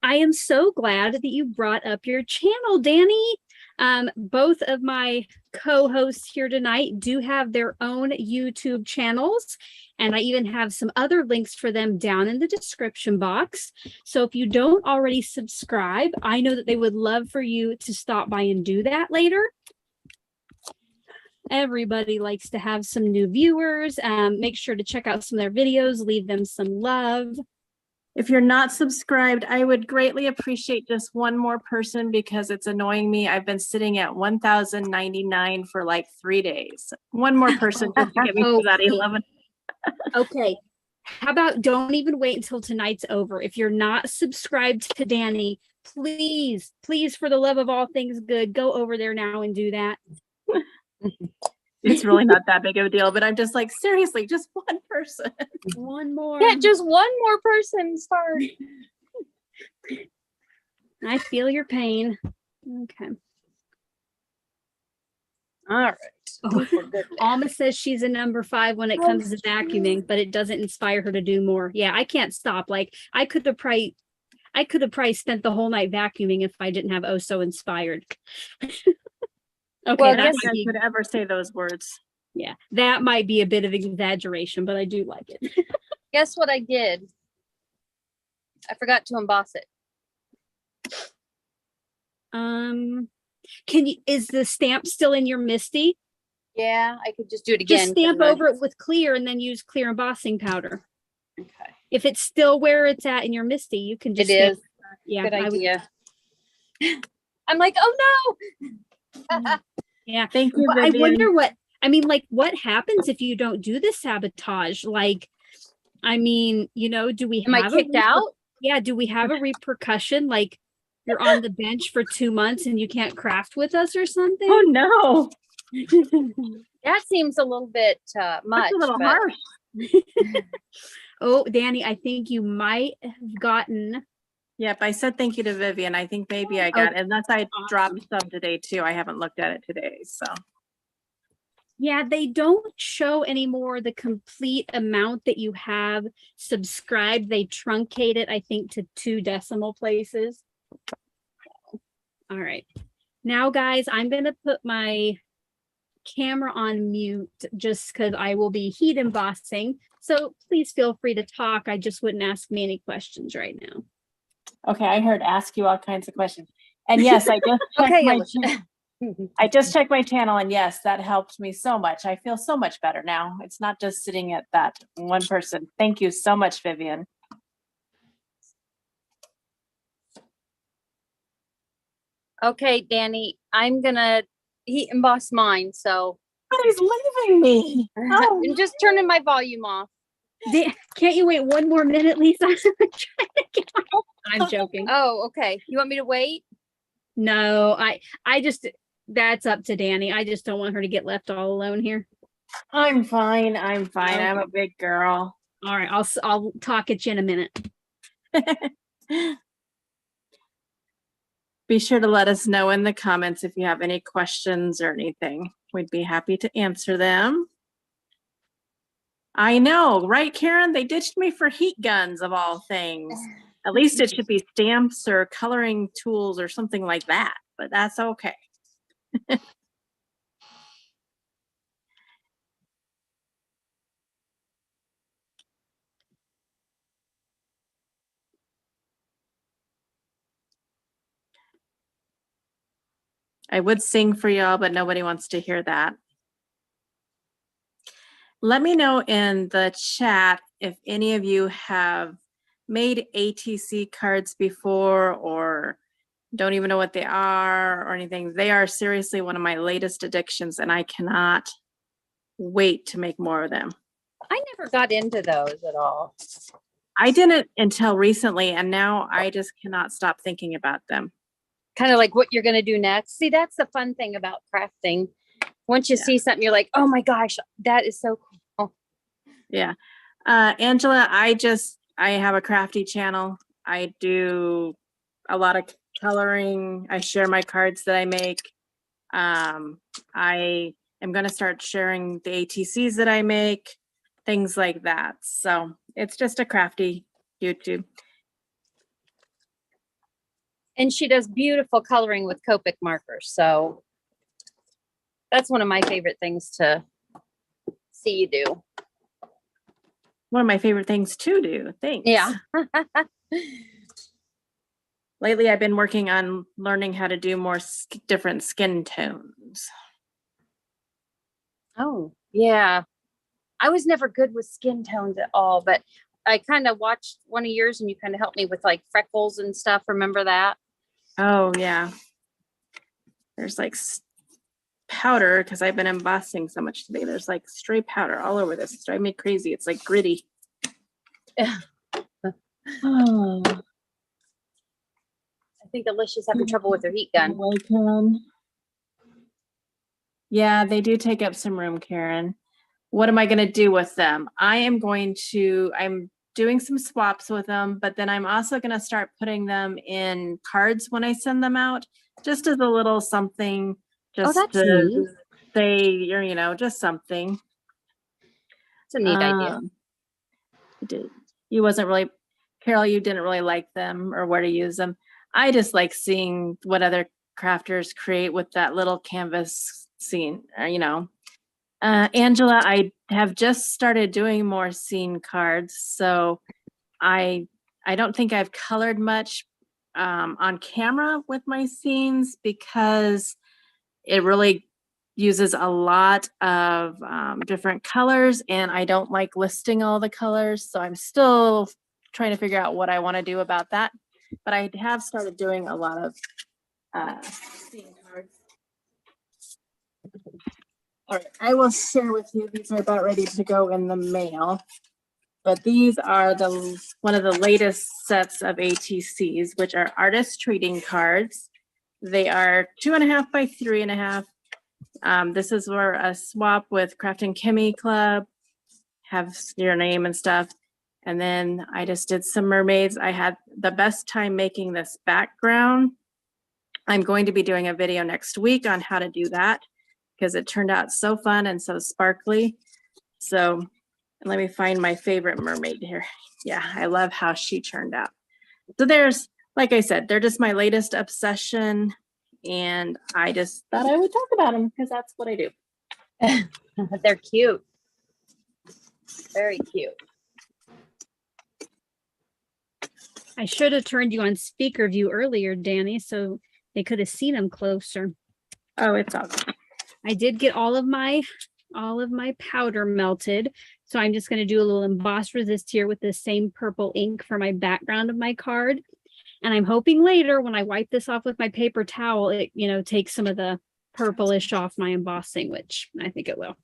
Speaker 1: I am so glad that you brought up your channel, Danny. Both of my co-hosts here tonight do have their own YouTube channels, and I even have some other links for them down in the description box. So if you don't already subscribe, I know that they would love for you to stop by and do that later. Everybody likes to have some new viewers. Make sure to check out some of their videos, leave them some love.
Speaker 3: if you're not subscribed, I would greatly appreciate just one more person because it's annoying me. I've been sitting at 1,099 for like 3 days. One more person just to get me to that 11.
Speaker 1: Okay. How about don't even wait until tonight's over. If you're not subscribed to Danny, please, for the love of all things good, go over there now and do that.
Speaker 3: It's really not that big of a deal, but I'm just like, seriously, just one person.
Speaker 1: One more.
Speaker 2: Yeah, just one more person start.
Speaker 1: I feel your pain. Okay.
Speaker 2: All right.
Speaker 1: Oh, Alma says she's a number 5 when it comes to vacuuming, but it doesn't inspire her to do more. Yeah, I can't stop. Like I could have probably spent the whole night vacuuming if I didn't have Oh So Inspired. Okay,
Speaker 2: Well, I
Speaker 1: that
Speaker 2: guess
Speaker 1: might
Speaker 3: I
Speaker 1: be,
Speaker 3: could ever say those words.
Speaker 1: yeah, that might be a bit of exaggeration, but I do like it.
Speaker 2: Guess what I did? I forgot to emboss it.
Speaker 1: Is the stamp still in your MISTI?
Speaker 2: Yeah, I could just do it again.
Speaker 1: Just stamp over it with clear and then use clear embossing powder.
Speaker 2: Okay.
Speaker 1: If it's still where it's at in your MISTI, you can just
Speaker 2: It is.
Speaker 1: Yeah,
Speaker 2: Good
Speaker 1: I would-
Speaker 2: idea. I'm like, oh no.
Speaker 1: yeah.
Speaker 3: Thank you,
Speaker 1: But I
Speaker 3: Vivian.
Speaker 1: wonder what happens if you don't do the sabotage? Like, I mean, do we
Speaker 2: Am I
Speaker 1: have
Speaker 2: kicked out?
Speaker 1: Yeah, do we have a repercussion? Like you're on the bench for 2 months and you can't craft with us or something?
Speaker 3: Oh no,
Speaker 2: That seems a little bit much.
Speaker 3: that's a little
Speaker 2: but
Speaker 3: harsh.
Speaker 1: Oh, Danny, I think you might have gotten.
Speaker 3: Yep, I said thank you to Vivian. I think maybe I got it. Unless I dropped some today too. I haven't looked at it today, so.
Speaker 1: Yeah, they don't show anymore the complete amount that you have subscribed. They truncate it, I think, to 2 decimal places. All right. Now, guys, I'm going to put my camera on mute just because I will be heat embossing. So please feel free to talk. I just wouldn't ask me any questions right now.
Speaker 4: Okay, I heard ask you all kinds of questions. And yes, I just checked
Speaker 2: Okay,
Speaker 4: my
Speaker 2: Alicia.
Speaker 4: I just checked my channel, and yes, that helped me so much. I feel so much better now. It's not just sitting at that one person. Thank you so much, Vivian.
Speaker 2: Okay, Danny, I'm gonna heat emboss mine. So
Speaker 4: But he's leaving me. Oh,
Speaker 2: I'm just turning my volume off.
Speaker 1: Can't you wait 1 more minute, Lisa? I'm trying to get I'm joking.
Speaker 2: Oh, okay. You want me to wait?
Speaker 1: No, I just, that's up to Danny. I just don't want her to get left all alone here.
Speaker 3: I'm fine. I'm fine. I'm a big girl.
Speaker 1: All right, I'll talk at you in a minute.
Speaker 3: Be sure to let us know in the comments if you have any questions or anything. We'd be happy to answer them. I know, right, Karen? They ditched me for heat guns of all things. At least it should be stamps or coloring tools or something like that, but that's okay. I would sing for y'all, but nobody wants to hear that. Let me know in the chat if any of you have made ATC cards before or don't even know what they are or anything. They are seriously one of my latest addictions, and I cannot wait to make more of them.
Speaker 2: I never got into those at all.
Speaker 3: I didn't until recently, and now I just cannot stop thinking about them.
Speaker 2: Kind of like what you're gonna do next. See, that's the fun thing about crafting. Once you see something, you're like, oh my gosh, that is so cool.
Speaker 3: Yeah. Angela, I have a crafty channel. I do a lot of coloring. I share my cards that I make. I am going to start sharing the ATCs that I make, things like that. So it's just a crafty YouTube.
Speaker 2: And she does beautiful coloring with Copic markers. So that's one of my favorite things to see you do.
Speaker 3: One of my favorite things to do. Thanks.
Speaker 2: Yeah.
Speaker 3: Lately, I've been working on learning how to do more different skin tones.
Speaker 2: Oh, yeah. I was never good with skin tones at all, but I kind of watched one of yours and you kind of helped me with like freckles and stuff. Remember that?
Speaker 3: Oh, yeah. There's like powder because I've been embossing so much today. There's like stray powder all over this. It's driving me crazy. It's like gritty. Oh.
Speaker 2: I think Alicia's having trouble with her heat gun.
Speaker 3: Yeah, they do take up some room, Karen. What am I going to do with them? I'm doing some swaps with them, but then I'm also going to start putting them in cards when I send them out, just as a little something, just
Speaker 2: that's
Speaker 3: to
Speaker 2: neat.
Speaker 3: say, or, just something.
Speaker 2: It's a neat idea.
Speaker 3: You wasn't really, Carol, you didn't really like them or where to use them. I just like seeing what other crafters create with that little canvas scene, Angela, I have just started doing more scene cards, so I don't think I've colored much on camera with my scenes because it really uses a lot of different colors, and I don't like listing all the colors, so I'm still trying to figure out what I want to do about that. But I have started doing a lot of scene cards. All right, I will share with you. These are about ready to go in the mail, but these are one of the latest sets of ATCs, which are artist trading cards. They are 2.5 by 3.5. This is where a swap with Craft and Kimmy Club, have your name and stuff. And then I just did some mermaids. I had the best time making this background. I'm going to be doing a video next week on how to do that because it turned out so fun and so sparkly. So let me find my favorite mermaid here. Yeah, I love how she turned out. So there's, like I said, they're just my latest obsession. And I just thought I would talk about them because that's what I do.
Speaker 2: They're cute. Very cute.
Speaker 1: I should have turned you on speaker view earlier, Danny, so they could have seen them closer.
Speaker 3: Oh, it's all good.
Speaker 1: I did get all of my powder melted, so I'm just going to do a little emboss resist here with the same purple ink for my background of my card. And I'm hoping later when I wipe this off with my paper towel, it, takes some of the purplish off my embossing, which I think it will.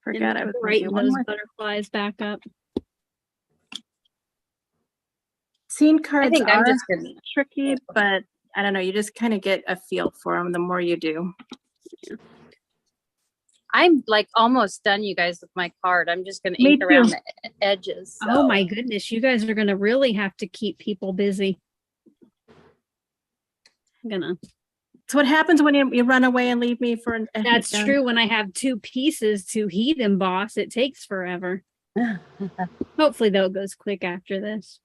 Speaker 3: Forgot I was
Speaker 1: brighten those butterflies back up.
Speaker 3: Scene cards
Speaker 2: I think
Speaker 3: are
Speaker 2: I'm just gonna
Speaker 3: tricky, but I don't know. You just kind of get a feel for them the more you do.
Speaker 2: I'm like almost done, you guys, with my card. I'm just going to ink around the edges. So.
Speaker 1: Oh my goodness, you guys are going to really have to keep people busy.
Speaker 3: It's what happens when you run away and leave me for
Speaker 1: That's true. When I have 2 pieces to heat emboss, it takes forever. Hopefully though it goes quick after this.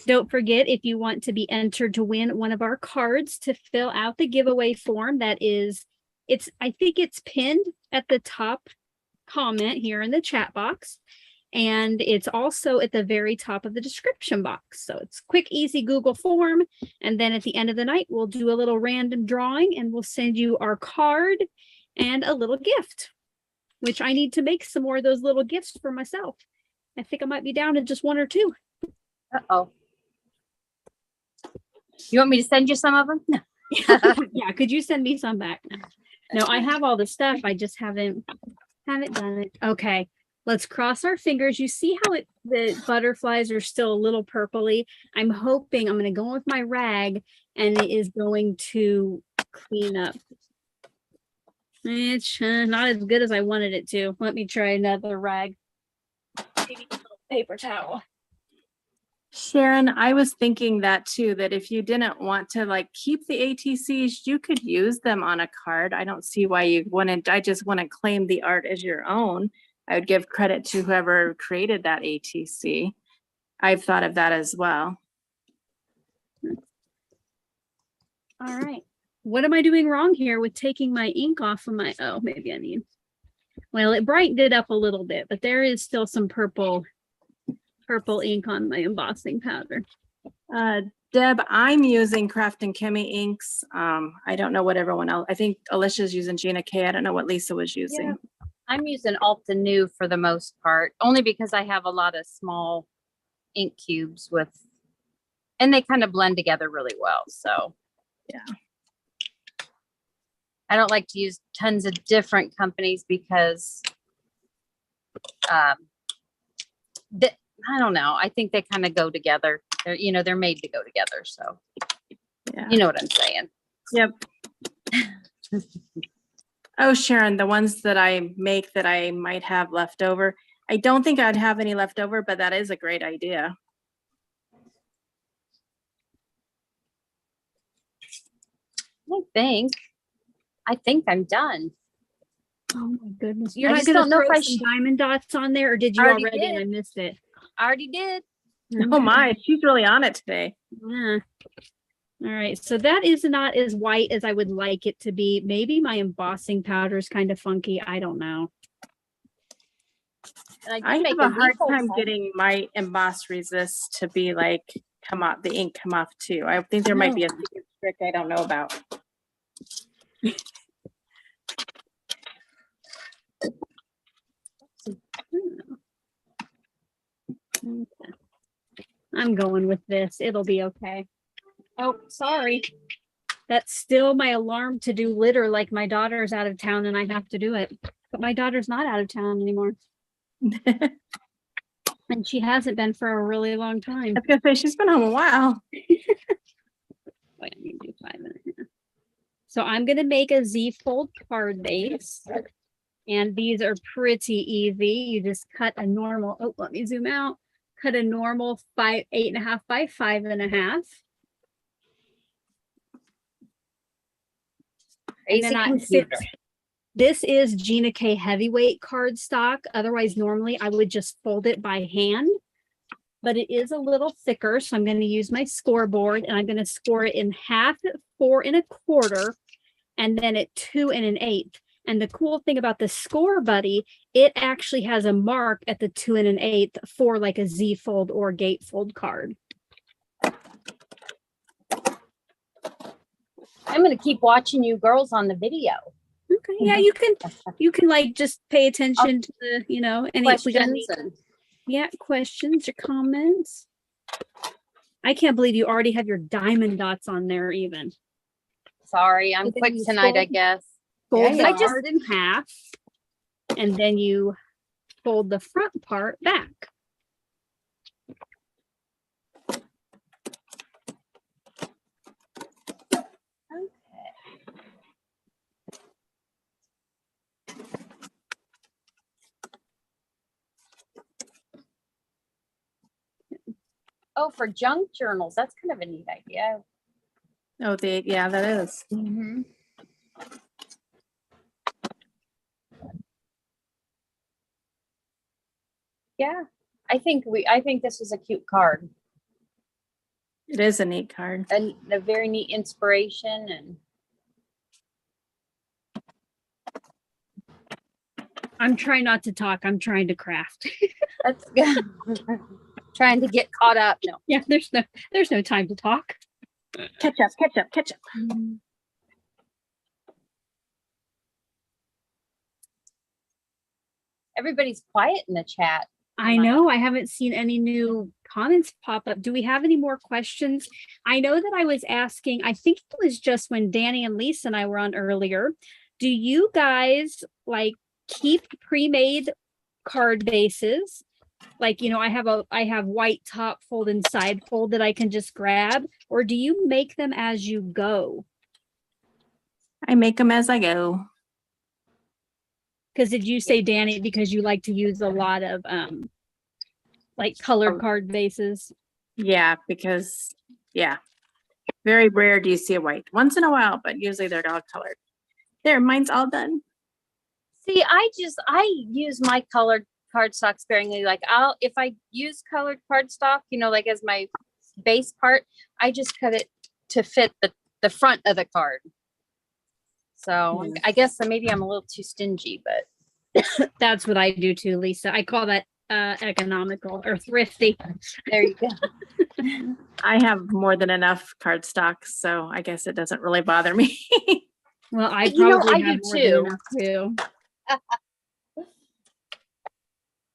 Speaker 1: Don't forget, if you want to be entered to win one of our cards, to fill out the giveaway form. I think it's pinned at the top comment here in the chat box. And it's also at the very top of the description box. So it's quick, easy Google form. And then at the end of the night, we'll do a little random drawing and we'll send you our card and a little gift, which I need to make some more of those little gifts for myself. I think I might be down to just 1 or 2.
Speaker 2: Uh-oh. You want me to send you some of them? No.
Speaker 1: Yeah, could you send me some back? No, I have all the stuff. I just haven't done it. Okay, let's cross our fingers. You see how the butterflies are still a little purpley. I'm hoping I'm going to go with my rag and it is going to clean up. It's not as good as I wanted it to. Let me try another rag. Maybe a little paper towel.
Speaker 3: Sharon, I was thinking that too, that if you didn't want to like keep the ATCs, you could use them on a card. I don't see why you wouldn't. I just want to claim the art as your own. I would give credit to whoever created that ATC. I've thought of that as well.
Speaker 1: All right. What am I doing wrong here with taking my ink off of my, oh, maybe I need, well, it brightened it up a little bit, but there is still some purple ink on my embossing powder.
Speaker 3: Deb, I'm using Craft and Chemi inks. I don't know what everyone else, I think Alicia's using Gina K. I don't know what Lisa was using.
Speaker 2: Yeah. I'm using Alta New for the most part, only because I have a lot of small ink cubes with, and they kind of blend together really well. So
Speaker 3: yeah.
Speaker 2: I don't like to use tons of different companies because I don't know. I think they kind of go together. They're, you know, they're made to go together. So
Speaker 3: Yeah.
Speaker 2: you know what I'm saying?
Speaker 3: Yep. Oh, Sharon, the ones that I make that I might have left over. I don't think I'd have any left over, but that is a great idea.
Speaker 2: I think I'm done.
Speaker 1: Oh my goodness. You're
Speaker 2: I
Speaker 1: not
Speaker 2: just
Speaker 1: going to
Speaker 2: don't know
Speaker 1: throw
Speaker 2: if I
Speaker 1: some
Speaker 2: should-
Speaker 1: diamond dots on there, or did you
Speaker 2: Already
Speaker 1: already
Speaker 2: did.
Speaker 1: and I missed it?
Speaker 2: I already did.
Speaker 3: Oh my, she's really on it today.
Speaker 1: Yeah. All right. So that is not as white as I would like it to be. Maybe my embossing powder is kind of funky. I don't know.
Speaker 2: And
Speaker 3: I
Speaker 2: did
Speaker 3: have
Speaker 2: make
Speaker 3: a hard
Speaker 2: default
Speaker 3: time
Speaker 2: one.
Speaker 3: getting my emboss resist to be like, come off, the ink come off too. I think there might be a secret trick I don't know about.
Speaker 1: Okay. I'm going with this. It'll be okay. Oh, sorry. That's still my alarm to do litter, like my daughter's out of town and I have to do it. But my daughter's not out of town anymore. And she hasn't been for a really long time.
Speaker 3: I was gonna say she's been home a while.
Speaker 1: Wait, I need to do 5.5. So I'm going to make a Z fold card base. And these are pretty easy. You just cut a normal, oh, let me zoom out. Cut a normal 8.5 by 5.5. And then this is Gina K heavyweight cardstock. Otherwise, normally I would just fold it by hand, but it is a little thicker. So I'm going to use my scoreboard and I'm going to score it in half at 4 1/4 and then at 2 1/8. And the cool thing about the Score Buddy, it actually has a mark at the 2 1/8 for like a Z fold or gate fold card.
Speaker 2: I'm going to keep watching you girls on the video.
Speaker 1: Okay, yeah, you can like just pay attention to the, you know, any
Speaker 2: Questions and
Speaker 1: yeah, questions or comments. I can't believe you already have your diamond dots on there even.
Speaker 2: sorry, I'm
Speaker 1: And then
Speaker 2: quick
Speaker 1: you
Speaker 2: tonight, I
Speaker 1: fold-
Speaker 2: guess.
Speaker 1: Fold
Speaker 2: Yeah,
Speaker 1: the card in half and then you fold the front part back.
Speaker 2: Oh, for junk journals, that's kind of a neat idea.
Speaker 3: Oh, yeah, that is.
Speaker 2: Mm-hmm. Yeah, I think this is a cute card
Speaker 3: It is a neat card.
Speaker 2: and a very neat inspiration. And
Speaker 1: I'm trying not to talk. I'm trying to craft.
Speaker 2: that's good. Trying to get caught up. No,
Speaker 1: Yeah, there's no time to talk.
Speaker 3: Catch up.
Speaker 2: everybody's quiet in the chat.
Speaker 1: I know I haven't seen any new comments pop up. Do we have any more questions? I know that I was asking, I think it was just when Danny and Lisa and I were on earlier. Do you guys like keep pre-made card bases? Like, you know, I have white top fold and side fold that I can just grab, or do you make them as you go?
Speaker 3: I make them as I go.
Speaker 1: Because did you say, Danny, because you like to use a lot of like colored card bases?
Speaker 3: Yeah, because very rare do you see a white. Once in a while, but usually they're all colored. There, mine's all done.
Speaker 2: See, I use my colored cardstock sparingly. Like if I use colored cardstock, like as my base part, I just cut it to fit the front of the card. So I guess maybe I'm a little too stingy, but
Speaker 1: That's what I do too, Lisa. I call that economical or thrifty.
Speaker 2: there you go.
Speaker 3: I have more than enough cardstock, so I guess it doesn't really bother me.
Speaker 1: Well, I
Speaker 2: You know,
Speaker 1: probably
Speaker 2: I
Speaker 1: have
Speaker 2: do
Speaker 1: more than
Speaker 2: too.
Speaker 1: enough too.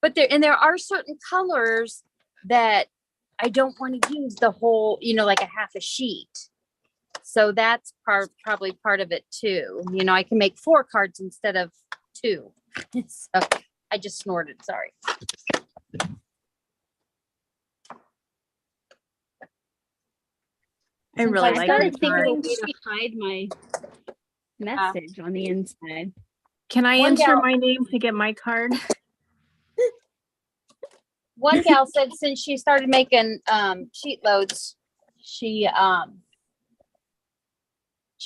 Speaker 2: But there are certain colors that I don't want to use the whole, like a half a sheet. So that's probably part of it too. I can make 4 cards instead of 2. So I just snorted. Sorry.
Speaker 3: I really
Speaker 1: I
Speaker 3: like
Speaker 1: gotta
Speaker 3: your
Speaker 1: think of a
Speaker 3: card.
Speaker 1: way to hide my message on the inside.
Speaker 3: Can I
Speaker 2: One
Speaker 3: enter
Speaker 2: gal-
Speaker 3: my name to get my card?
Speaker 2: One gal said since she started making sheet loads, she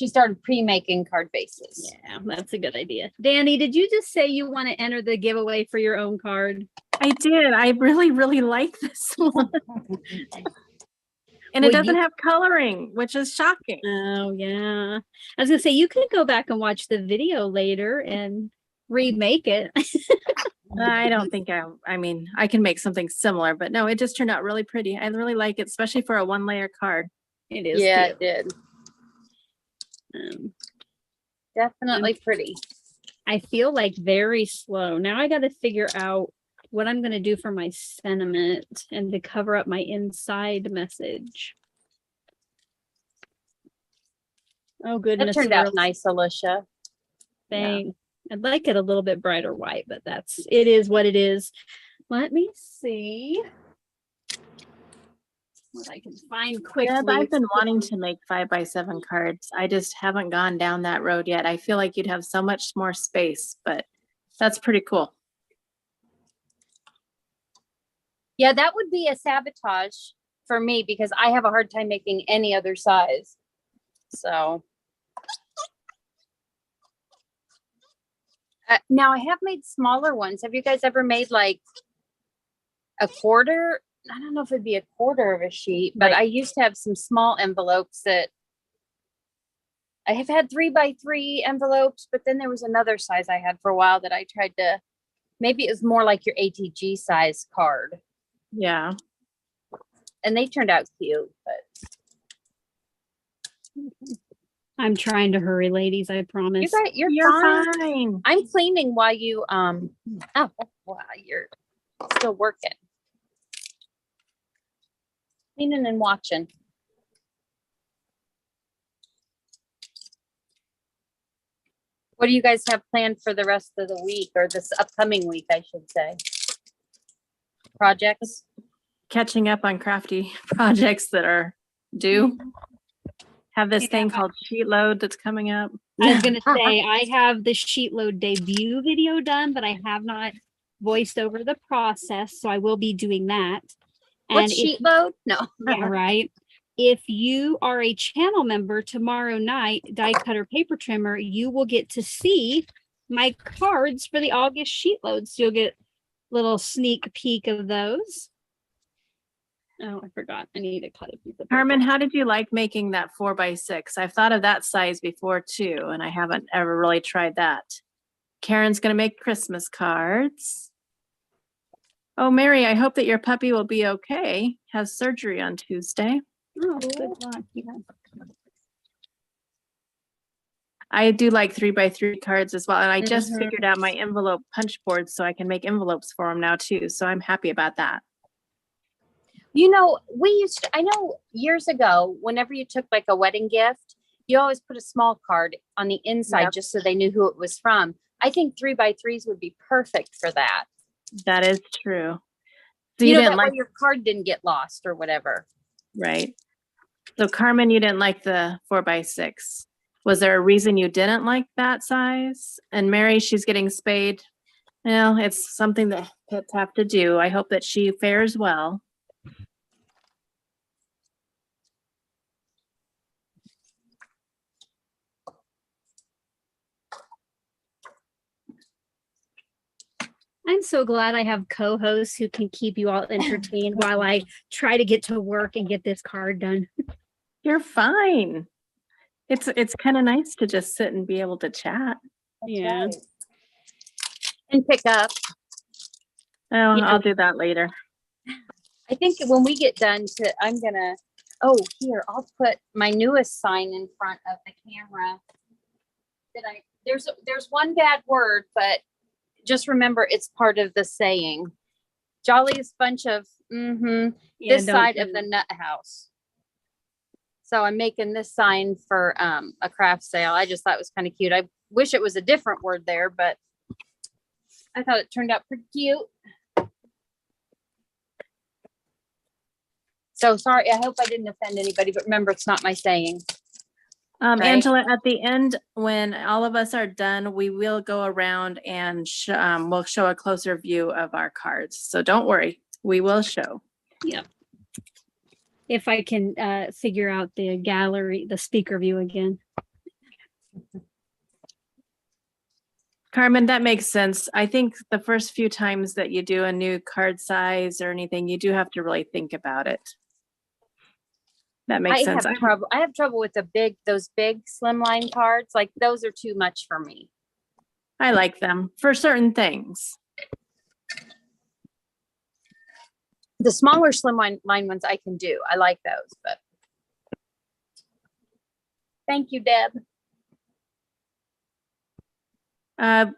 Speaker 2: started pre-making card bases.
Speaker 1: Yeah, that's a good idea. Danny, did you just say you want to enter the giveaway for your own card?
Speaker 3: I did. I really, really like this one. And
Speaker 1: Well,
Speaker 3: it doesn't have coloring, which is shocking.
Speaker 1: Oh, yeah. I was gonna say you could go back and watch the video later and remake it.
Speaker 3: I don't think I mean, I can make something similar, but no, it just turned out really pretty. I really like it, especially for a 1-layer card.
Speaker 1: It is.
Speaker 2: Yeah,
Speaker 1: cute.
Speaker 2: it did.
Speaker 1: Um,
Speaker 2: Definitely pretty.
Speaker 1: I feel like very slow. Now I got to figure out what I'm going to do for my sentiment and to cover up my inside message. Oh,
Speaker 2: That
Speaker 1: goodness.
Speaker 2: turned out nice, Alicia.
Speaker 1: Thanks. I'd like it a little bit brighter white, but it is what it is. Let me see what I can find quickly.
Speaker 3: Yeah, I've been wanting to make 5x7 cards. I just haven't gone down that road yet. I feel like you'd have so much more space, but that's pretty cool.
Speaker 2: Yeah, that would be a sabotage for me because I have a hard time making any other size. So now I have made smaller ones. Have you guys ever made like a quarter? I don't know if it'd be a quarter of a sheet, but I used to have some small envelopes that I have had 3x3 envelopes, but then there was another size I had for a while that I tried to, maybe it was more like your ATG size card.
Speaker 3: Yeah.
Speaker 2: And they turned out cute, but
Speaker 1: I'm trying to hurry, ladies. I promise.
Speaker 2: you're fine. I'm cleaning while you oh wow, you're still working. Cleaning and watching. What do you guys have planned for the rest of the week or this upcoming week, I should say? Projects?
Speaker 3: Catching up on crafty projects that are due. Have this thing called sheet load that's coming up.
Speaker 1: I was gonna say I have the sheet load debut video done, but I have not voiced over the process, so I will be doing that.
Speaker 2: What's sheet load? No.
Speaker 1: Yeah, right. If you are a channel member tomorrow night, Die Cutter Paper Trimmer, you will get to see my cards for the August sheet loads. So you'll get a little sneak peek of those. Oh, I forgot. I need to cut a piece of paper.
Speaker 3: Carmen, how did you like making that 4x6? I've thought of that size before too, and I haven't ever really tried that. Karen's gonna make Christmas cards. Oh, Mary, I hope that your puppy will be okay. Has surgery on Tuesday.
Speaker 1: Oh, good luck. Yeah.
Speaker 3: I do like 3x3 cards as well. And I just figured out my envelope punch board so I can make envelopes for them now too. So I'm happy about that.
Speaker 2: You know, I know years ago, whenever you took like a wedding gift, you always put a small card on the inside just so they knew who it was from. I think 3x3s would be perfect for that.
Speaker 3: That is true. So
Speaker 2: you know,
Speaker 3: didn't
Speaker 2: that
Speaker 3: like
Speaker 2: way your card didn't get lost or whatever.
Speaker 3: Right. So Carmen, you didn't like the 4x6. Was there a reason you didn't like that size? And Mary, she's getting spayed. Well, it's something that pets have to do. I hope that she fares well.
Speaker 1: I'm so glad I have co-hosts who can keep you all entertained while I try to get to work and get this card done.
Speaker 3: You're fine. It's kind of nice to just sit and be able to chat.
Speaker 1: Yeah.
Speaker 2: Right. And pick up.
Speaker 3: Oh,
Speaker 1: Yeah.
Speaker 3: I'll do that later.
Speaker 2: I think when we get done I'm gonna, oh, here, I'll put my newest sign in front of the camera. There's one bad word, but just remember it's part of the saying. Jolliest bunch of,
Speaker 1: Yeah,
Speaker 2: this
Speaker 1: don't
Speaker 2: side
Speaker 1: do
Speaker 2: of the
Speaker 1: it.
Speaker 2: nut house. So I'm making this sign for a craft sale. I just thought it was kind of cute. I wish it was a different word there, but I thought it turned out pretty cute. So sorry, I hope I didn't offend anybody, but remember, it's not my saying. Right.
Speaker 3: Angela, at the end, when all of us are done, we will go around and we'll show a closer view of our cards. So don't worry, we will show.
Speaker 1: Yep. If I can figure out the gallery, the speaker view again.
Speaker 3: Carmen, that makes sense. I think the first few times that you do a new card size or anything, you do have to really think about it. That makes sense.
Speaker 2: I have trouble with those big slimline cards. Like those are too much for me.
Speaker 3: I like them for certain things.
Speaker 2: The smaller slimline ones I can do. I like those, but thank you, Deb.
Speaker 3: My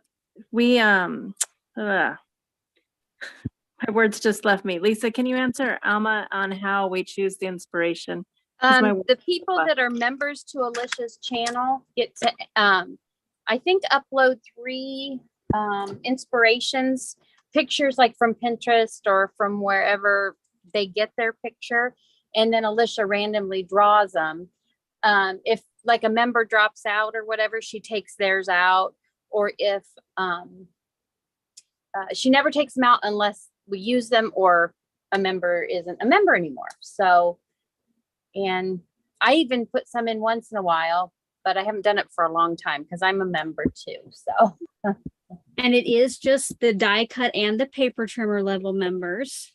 Speaker 3: words just left me. Lisa, can you answer Alma on how we choose the inspiration?
Speaker 2: The people that are members to Alicia's channel get to, I think, upload 3 inspirations, pictures like from Pinterest or from wherever they get their picture. And then Alicia randomly draws them. If like a member drops out or whatever, she takes theirs out. Or if she never takes them out unless we use them or a member isn't a member anymore. So, and I even put some in once in a while, but I haven't done it for a long time because I'm a member too. So,
Speaker 1: And it is just the die cut and the paper trimmer level members.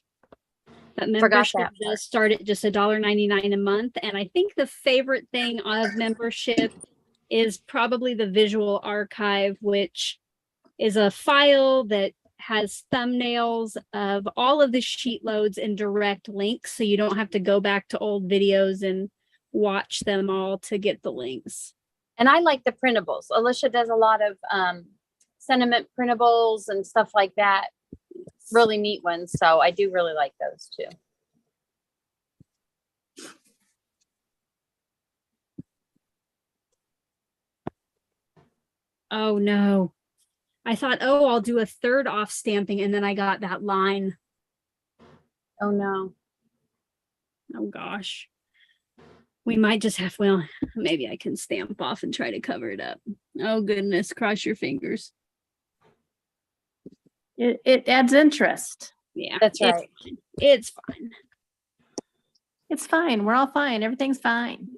Speaker 1: That membership does start at just $1.99 a month. And I think the favorite thing of membership is probably the visual archive, which is a file that has thumbnails of all of the sheet loads and direct links. So you don't have to go back to old videos and watch them all to get the links.
Speaker 2: And I like the printables. Alicia does a lot of sentiment printables and stuff like that. Really neat ones. So I do really like those too.
Speaker 1: Oh no. I thought, oh, I'll do a third off stamping, and then I got that line.
Speaker 2: Oh no.
Speaker 1: Oh gosh. We might just have, well, maybe I can stamp off and try to cover it up. Oh goodness, cross your fingers.
Speaker 3: It adds interest.
Speaker 1: Yeah,
Speaker 2: that's right.
Speaker 1: It's fine.
Speaker 3: It's fine. We're all fine. Everything's fine.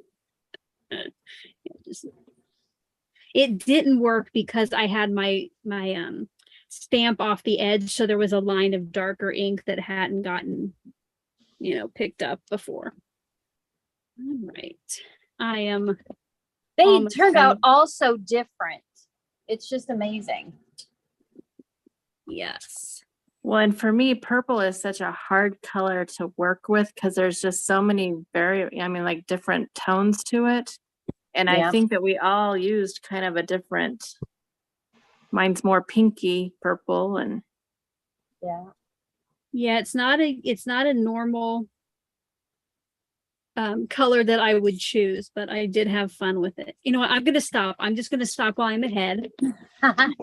Speaker 1: It didn't work because I had my stamp off the edge, so there was a line of darker ink that hadn't gotten, picked up before. All right,
Speaker 2: They turned out all so different. It's just amazing.
Speaker 1: Yes.
Speaker 3: Well, and for me, purple is such a hard color to work with because there's just so many different tones to it. And I think that we all used kind of a different, mine's more pinky purple and.
Speaker 1: Yeah, it's not a normal color that I would choose, but I did have fun with it. You know what? I'm going to stop. I'm just going to stop while I'm ahead. I'm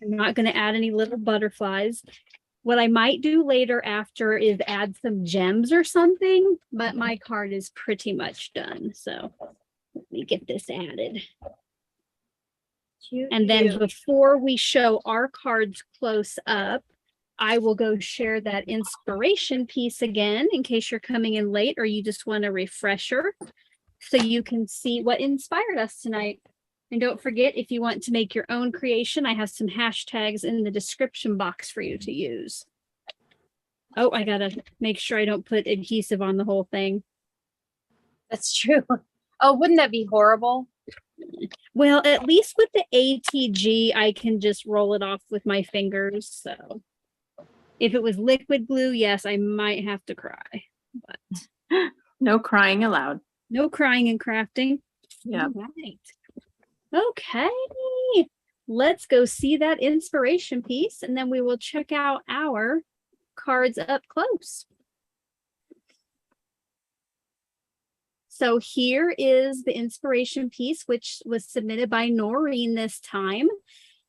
Speaker 1: not going to add any little butterflies. What I might do later after is add some gems or something, but my card is pretty much done. So let me get this added. And then before we show our cards close up, I will go share that inspiration piece again in case you're coming in late or you just want a refresher so you can see what inspired us tonight. And don't forget, if you want to make your own creation, I have some hashtags in the description box for you to use. Oh, I gotta make sure I don't put adhesive on the whole thing.
Speaker 2: That's true. Oh, wouldn't that be horrible?
Speaker 1: Well, at least with the ATG, I can just roll it off with my fingers. So if it was liquid glue, yes, I might have to cry. But
Speaker 3: No crying allowed.
Speaker 1: no crying and crafting.
Speaker 3: Yeah.
Speaker 1: All right. Okay. Let's go see that inspiration piece, and then we will check out our cards up close. So here is the inspiration piece, which was submitted by Noreen this time.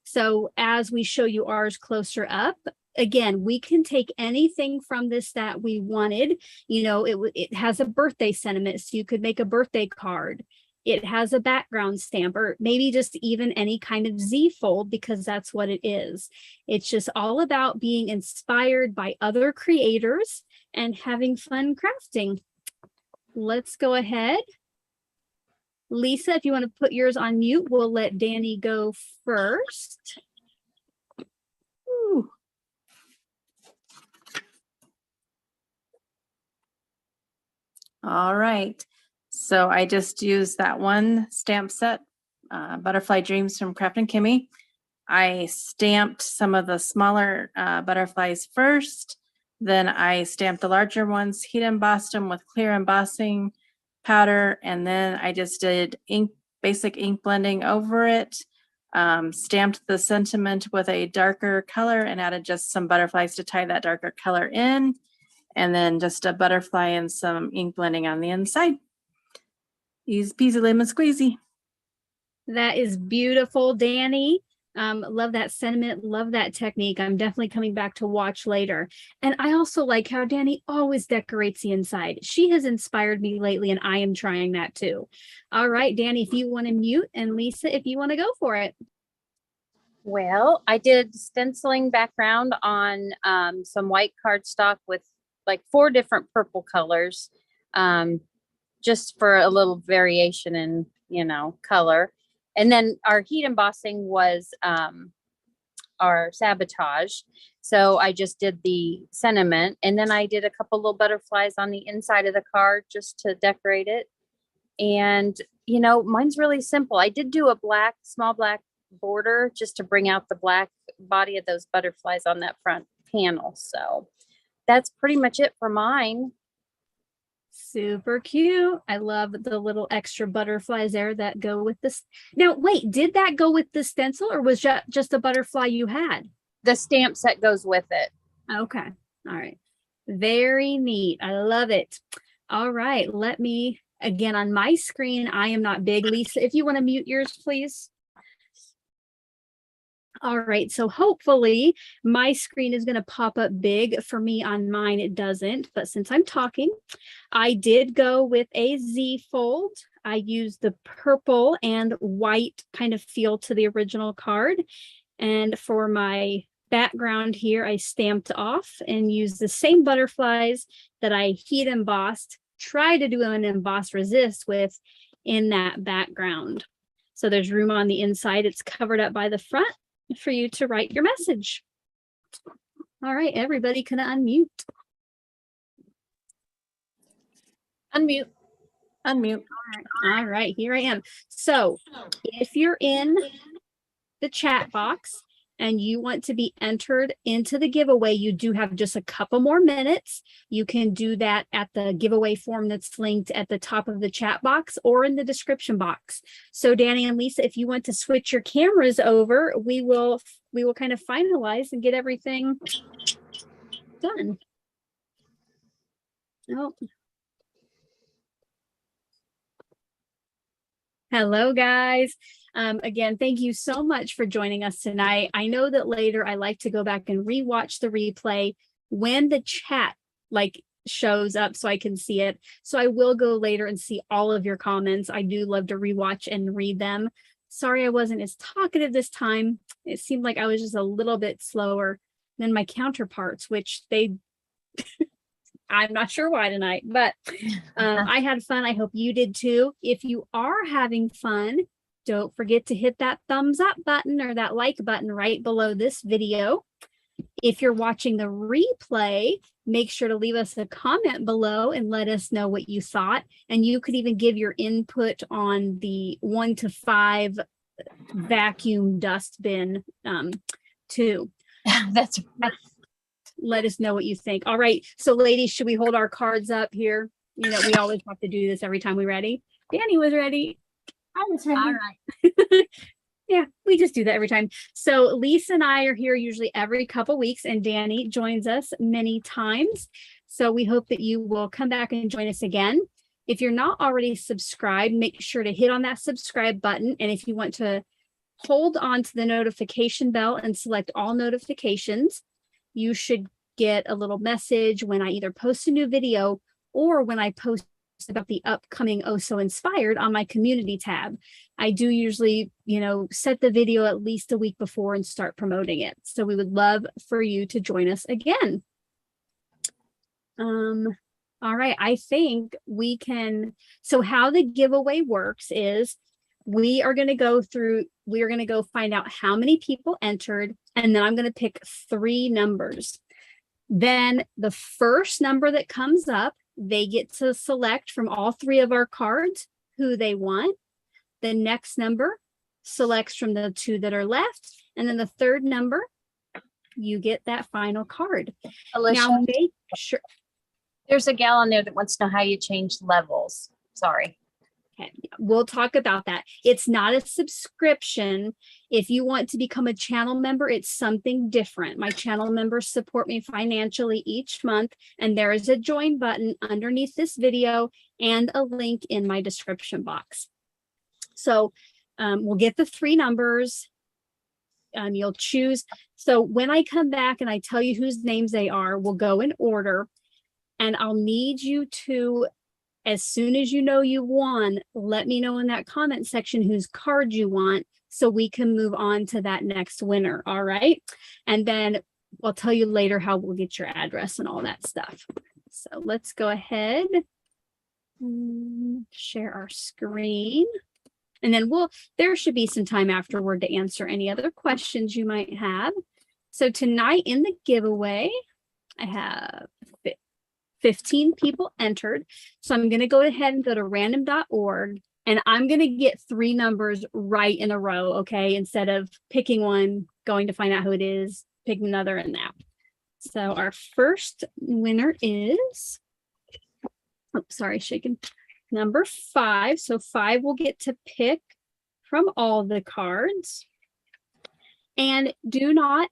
Speaker 1: So as we show you ours closer up, again, we can take anything from this that we wanted. You know, it has a birthday sentiment, so you could make a birthday card. It has a background stamp, or maybe just even any kind of Z fold, because that's what it is. It's just all about being inspired by other creators and having fun crafting. Let's go ahead. Lisa, if you want to put yours on mute, we'll let Danny go first.
Speaker 3: Ooh. All right. So I just used that one stamp set, Butterfly Dreams from Craft and Kimmy. I stamped some of the smaller butterflies first. Then I stamped the larger ones, heat embossed them with clear embossing powder. And then I just did basic ink blending over it. Stamped the sentiment with a darker color and added just some butterflies to tie that darker color in. And then just a butterfly and some ink blending on the inside. Easy peasy lemon squeezy.
Speaker 1: That is beautiful, Danny. Love that sentiment, love that technique. I'm definitely coming back to watch later. And I also like how Danny always decorates the inside. She has inspired me lately, and I am trying that too. All right, Danny, if you want to mute, and Lisa, if you want to go for it.
Speaker 2: Well, I did stenciling background on some white cardstock with like 4 different purple colors, just for a little variation in, you know, color. And then our heat embossing was our Sabotage. So I just did the sentiment, and then I did a couple little butterflies on the inside of the card just to decorate it. And, you know, mine's really simple. I did do a small black border just to bring out the black body of those butterflies on that front panel. So that's pretty much it for mine.
Speaker 1: Super cute. I love the little extra butterflies there that go with this. Now, wait, did that go with the stencil, or was just a butterfly you had?
Speaker 2: The stamp set goes with it.
Speaker 1: Okay. All right. Very neat. I love it. All right. Let me, again, on my screen, I am not big. Lisa, if you want to mute yours, please. All right, so hopefully my screen is going to pop up big. For me on mine, it doesn't. But since I'm talking, I did go with a Z fold. I used the purple and white kind of feel to the original card. And for my background here, I stamped off and used the same butterflies that I heat embossed, try to do an emboss resist with in that background. So there's room on the inside. It's covered up by the front for you to write your message. All right, everybody can unmute.
Speaker 2: Unmute.
Speaker 3: Unmute.
Speaker 1: All right, here I am. So if you're in the chat box and you want to be entered into the giveaway, you do have just a couple more minutes. You can do that at the giveaway form that's linked at the top of the chat box or in the description box. So Danny and Lisa, if you want to switch your cameras over, we will kind of finalize and get everything done. Oh. Hello, guys. Again, thank you so much for joining us tonight. I know that later I like to go back and rewatch the replay when the chat shows up so I can see it. So I will go later and see all of your comments. I do love to rewatch and read them. Sorry I wasn't as talkative this time. It seemed like I was just a little bit slower than my counterparts, which they I'm not sure why tonight, but I had fun. I hope you did too. If you are having fun, don't forget to hit that thumbs up button or that like button right below this video. If you're watching the replay, make sure to leave us a comment below and let us know what you thought. And you could even give your input on the 1 to 5 vacuum dust bin too.
Speaker 2: That's right.
Speaker 1: Let us know what you think. All right. So ladies, should we hold our cards up here? You know, we always have to do this every time we're ready. Danny was ready.
Speaker 3: I was ready.
Speaker 2: All right.
Speaker 1: Yeah, we just do that every time. So Lisa and I are here usually every couple weeks, and Danny joins us many times. So we hope that you will come back and join us again. If you're not already subscribed, make sure to hit on that subscribe button. And if you want to hold on to the notification bell and select all notifications, you should get a little message when I either post a new video or when I post about the upcoming Oh So Inspired on my community tab. I do usually, set the video at least a week before and start promoting it. So we would love for you to join us again. All right, I think we can. So how the giveaway works is we are going to go find out how many people entered, and then I'm going to pick 3 numbers. Then the first number that comes up, they get to select from all 3 of our cards who they want. The next number selects from the 2 that are left. And then the third number, you get that final card.
Speaker 2: Alicia,
Speaker 1: Now make sure.
Speaker 2: there's a gal on there that wants to know how you change levels. Sorry.
Speaker 1: Okay, we'll talk about that. It's not a subscription. If you want to become a channel member, it's something different. My channel members support me financially each month, and there is a join button underneath this video and a link in my description box. So we'll get the 3 numbers. You'll choose. So when I come back and I tell you whose names they are, we'll go in order, and I'll need you to, as soon as you know you won, let me know in that comment section whose card you want so we can move on to that next winner. All right. And then I'll tell you later how we'll get your address and all that stuff. So let's go ahead and share our screen. And then there should be some time afterward to answer any other questions you might have. So tonight in the giveaway, I have 15 people entered. So I'm going to go ahead and go to random.org, and I'm going to get 3 numbers right in a row. Okay. Instead of picking one, going to find out who it is, picking another and that. So our first winner is, shaking, number 5. So 5 will get to pick from all the cards. And do not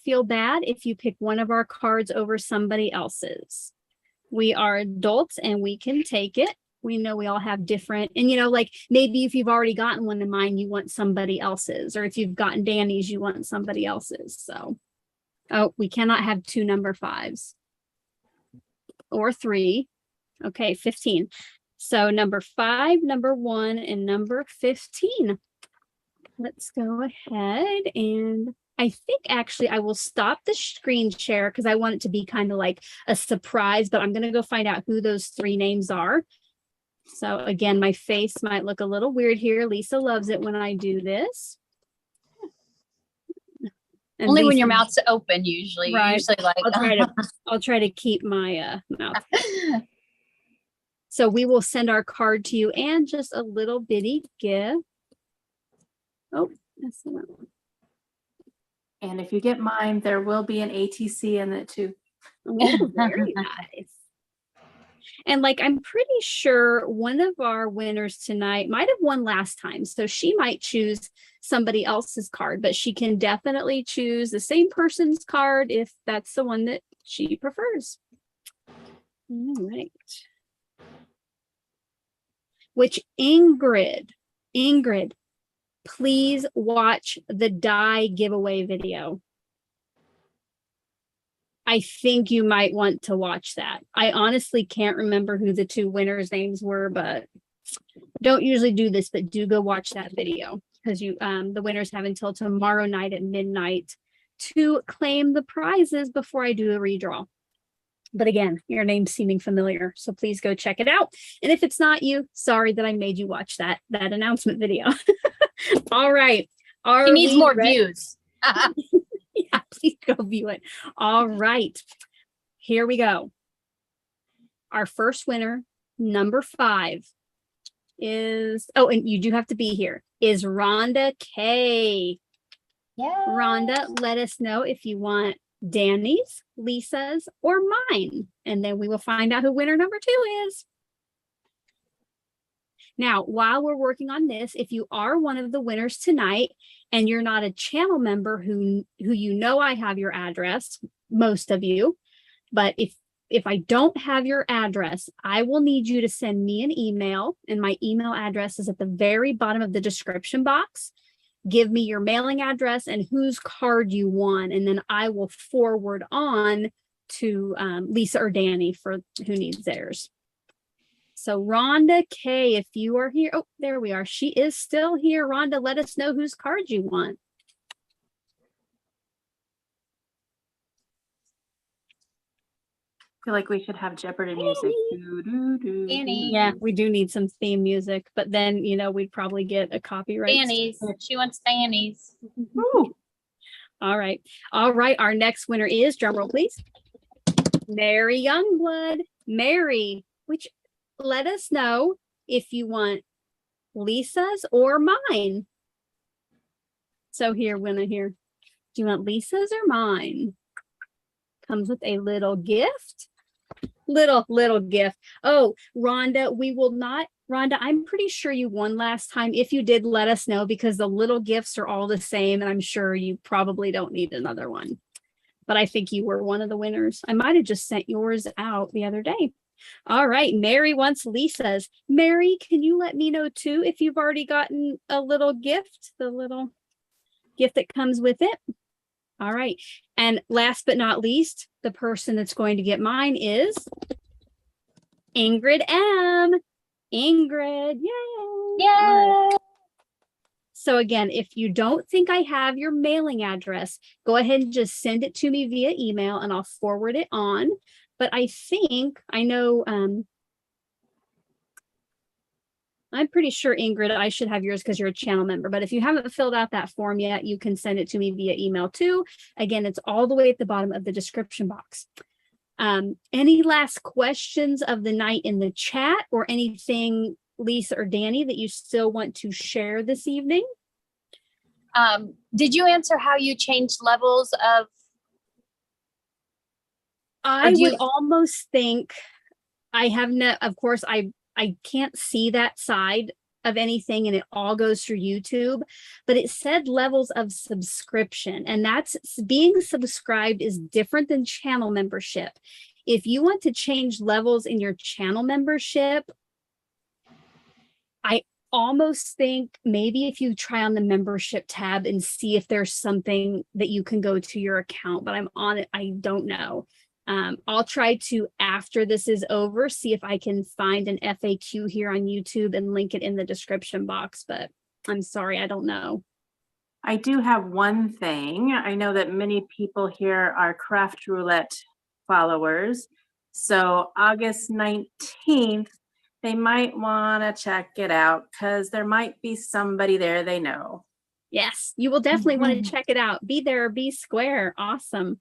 Speaker 1: feel bad if you pick one of our cards over somebody else's. We are adults and we can take it. We know we all have different, and maybe if you've already gotten one of mine, you want somebody else's, or if you've gotten Danny's, you want somebody else's. So, we cannot have 2 number 5s or 3. Okay, 15. So number 5, number 1, and number 15. Let's go ahead, and I think actually I will stop the screen share because I want it to be kind of like a surprise, but I'm going to go find out who those 3 names are. So again, my face might look a little weird here. Lisa loves it when I do this. And
Speaker 2: Only
Speaker 1: Lisa,
Speaker 2: when your mouth's open, usually.
Speaker 1: Right.
Speaker 2: Usually like
Speaker 1: I'll try to keep my mouth. So we will send our card to you and just a little bitty gift. Oh, that's the one.
Speaker 3: And if you get mine, there will be an ATC in it too.
Speaker 1: Oh, very nice. And I'm pretty sure one of our winners tonight might have won last time. So she might choose somebody else's card, but she can definitely choose the same person's card if that's the one that she prefers. All right. Which Ingrid, please watch the die giveaway video. I think you might want to watch that. I honestly can't remember who the 2 winners' names were, but don't usually do this, but do go watch that video because the winners have until tomorrow night at midnight to claim the prizes before I do a redraw. But again, your name's seeming familiar, so please go check it out. And if it's not you, sorry that I made you watch that announcement video. All right.
Speaker 2: She needs more views.
Speaker 1: Yeah, please go view it. All right. Here we go. Our first winner, number 5, is, oh, and you do have to be here, is Rhonda K.
Speaker 2: Yeah.
Speaker 1: Rhonda, let us know if you want Danny's, Lisa's, or mine, and then we will find out who winner number 2 is. Now, while we're working on this, if you are one of the winners tonight and you're not a channel member who you know I have your address, most of you, but if I don't have your address, I will need you to send me an email, and my email address is at the very bottom of the description box. Give me your mailing address and whose card you want, and then I will forward on to Lisa or Danny for who needs theirs. So Rhonda K, if you are here, oh, there we are. She is still here. Rhonda, let us know whose card you want.
Speaker 3: I feel like we should have Jeopardy music.
Speaker 2: Danny.
Speaker 1: Yeah, we do need some theme music, but then, you know, we'd probably get a copyright.
Speaker 2: Danny's. She wants Danny's.
Speaker 3: Ooh.
Speaker 1: All right. All right. Our next winner is, drum roll, please, Mary Youngblood. Mary, which let us know if you want Lisa's or mine. So here, winner here. Do you want Lisa's or mine? Comes with a little gift. Little gift. Oh, Rhonda, we will not. Rhonda, I'm pretty sure you won last time. If you did, let us know, because the little gifts are all the same, and I'm sure you probably don't need another one. But I think you were one of the winners. I might have just sent yours out the other day. All right, Mary wants Lisa's. Mary, can you let me know too if you've already gotten a little gift, the little gift that comes with it? All right. And last but not least, the person that's going to get mine is Ingrid M. Ingrid, yay!
Speaker 2: Yay!
Speaker 1: All right. So again, if you don't think I have your mailing address, go ahead and just send it to me via email and I'll forward it on. But I know, I'm pretty sure, Ingrid, I should have yours because you're a channel member. But if you haven't filled out that form yet, you can send it to me via email too. Again, it's all the way at the bottom of the description box. Any last questions of the night in the chat, or anything, Lisa or Danny, that you still want to share this evening?
Speaker 2: Did you answer how you changed levels of?
Speaker 1: I would almost think, I have no, of course, I can't see that side of anything, and it all goes through YouTube, but it said levels of subscription, and that's, being subscribed is different than channel membership. If you want to change levels in your channel membership, I almost think maybe if you try on the membership tab and see if there's something that you can go to your account, but I'm on it, I don't know. I'll try to, after this is over, see if I can find an FAQ here on YouTube and link it in the description box, but I'm sorry, I don't know.
Speaker 3: I do have one thing. I know that many people here are Craft Roulette followers. So August 19th, they might want to check it out because there might be somebody there they know.
Speaker 1: Yes, you will definitely want to check it out. Be there, be square. Awesome.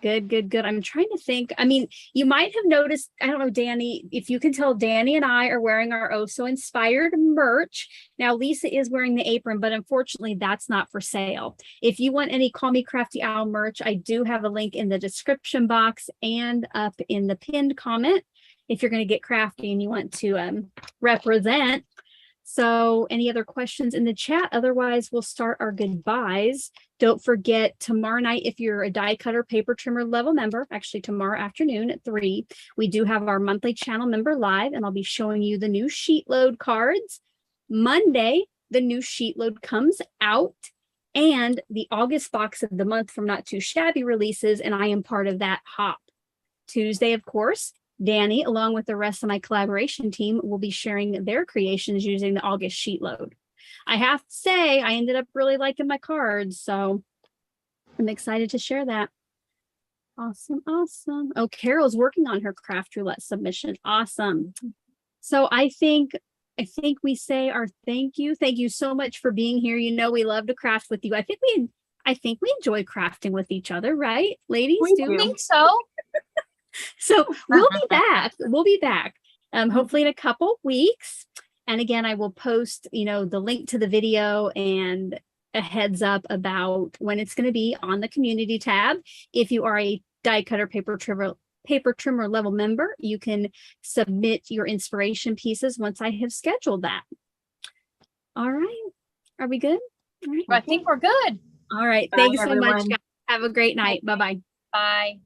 Speaker 1: Good. I'm trying to think. I mean, you might have noticed, I don't know, Danny, if you can tell, Danny and I are wearing our Oh So Inspired merch. Now, Lisa is wearing the apron, but unfortunately, that's not for sale. If you want any Call Me Crafty Owl merch, I do have a link in the description box and up in the pinned comment if you're going to get crafty and you want to represent. So any other questions in the chat? Otherwise, we'll start our goodbyes. Don't forget, tomorrow night, if you're a die cutter paper trimmer level member, actually tomorrow afternoon at 3, we do have our monthly channel member live, and I'll be showing you the new sheet load cards. Monday, the new sheet load comes out, and the August box of the month from Not Too Shabby releases, and I am part of that hop. Tuesday, of course, Danny, along with the rest of my collaboration team, will be sharing their creations using the August sheet load. I have to say, I ended up really liking my cards, so I'm excited to share that. Awesome, awesome. Oh, Carol's working on her craft roulette submission. Awesome. So I think we say our thank you. Thank you so much for being here. You know, we love to craft with you. I think we enjoy crafting with each other, right? Ladies,
Speaker 3: We
Speaker 1: do
Speaker 3: do.
Speaker 1: we?
Speaker 2: I think so.
Speaker 1: So we'll be back. We'll be back. Hopefully in a couple weeks. And again, I will post, you know, the link to the video and a heads up about when it's going to be on the community tab. If you are a die cutter paper trimmer level member, you can submit your inspiration pieces once I have scheduled that. All right. Are we good? All right.
Speaker 2: I think we're good.
Speaker 1: All right.
Speaker 3: Bye,
Speaker 1: Thanks so much,
Speaker 3: everyone.
Speaker 1: guys. Have a great night. Bye-bye.
Speaker 2: Bye.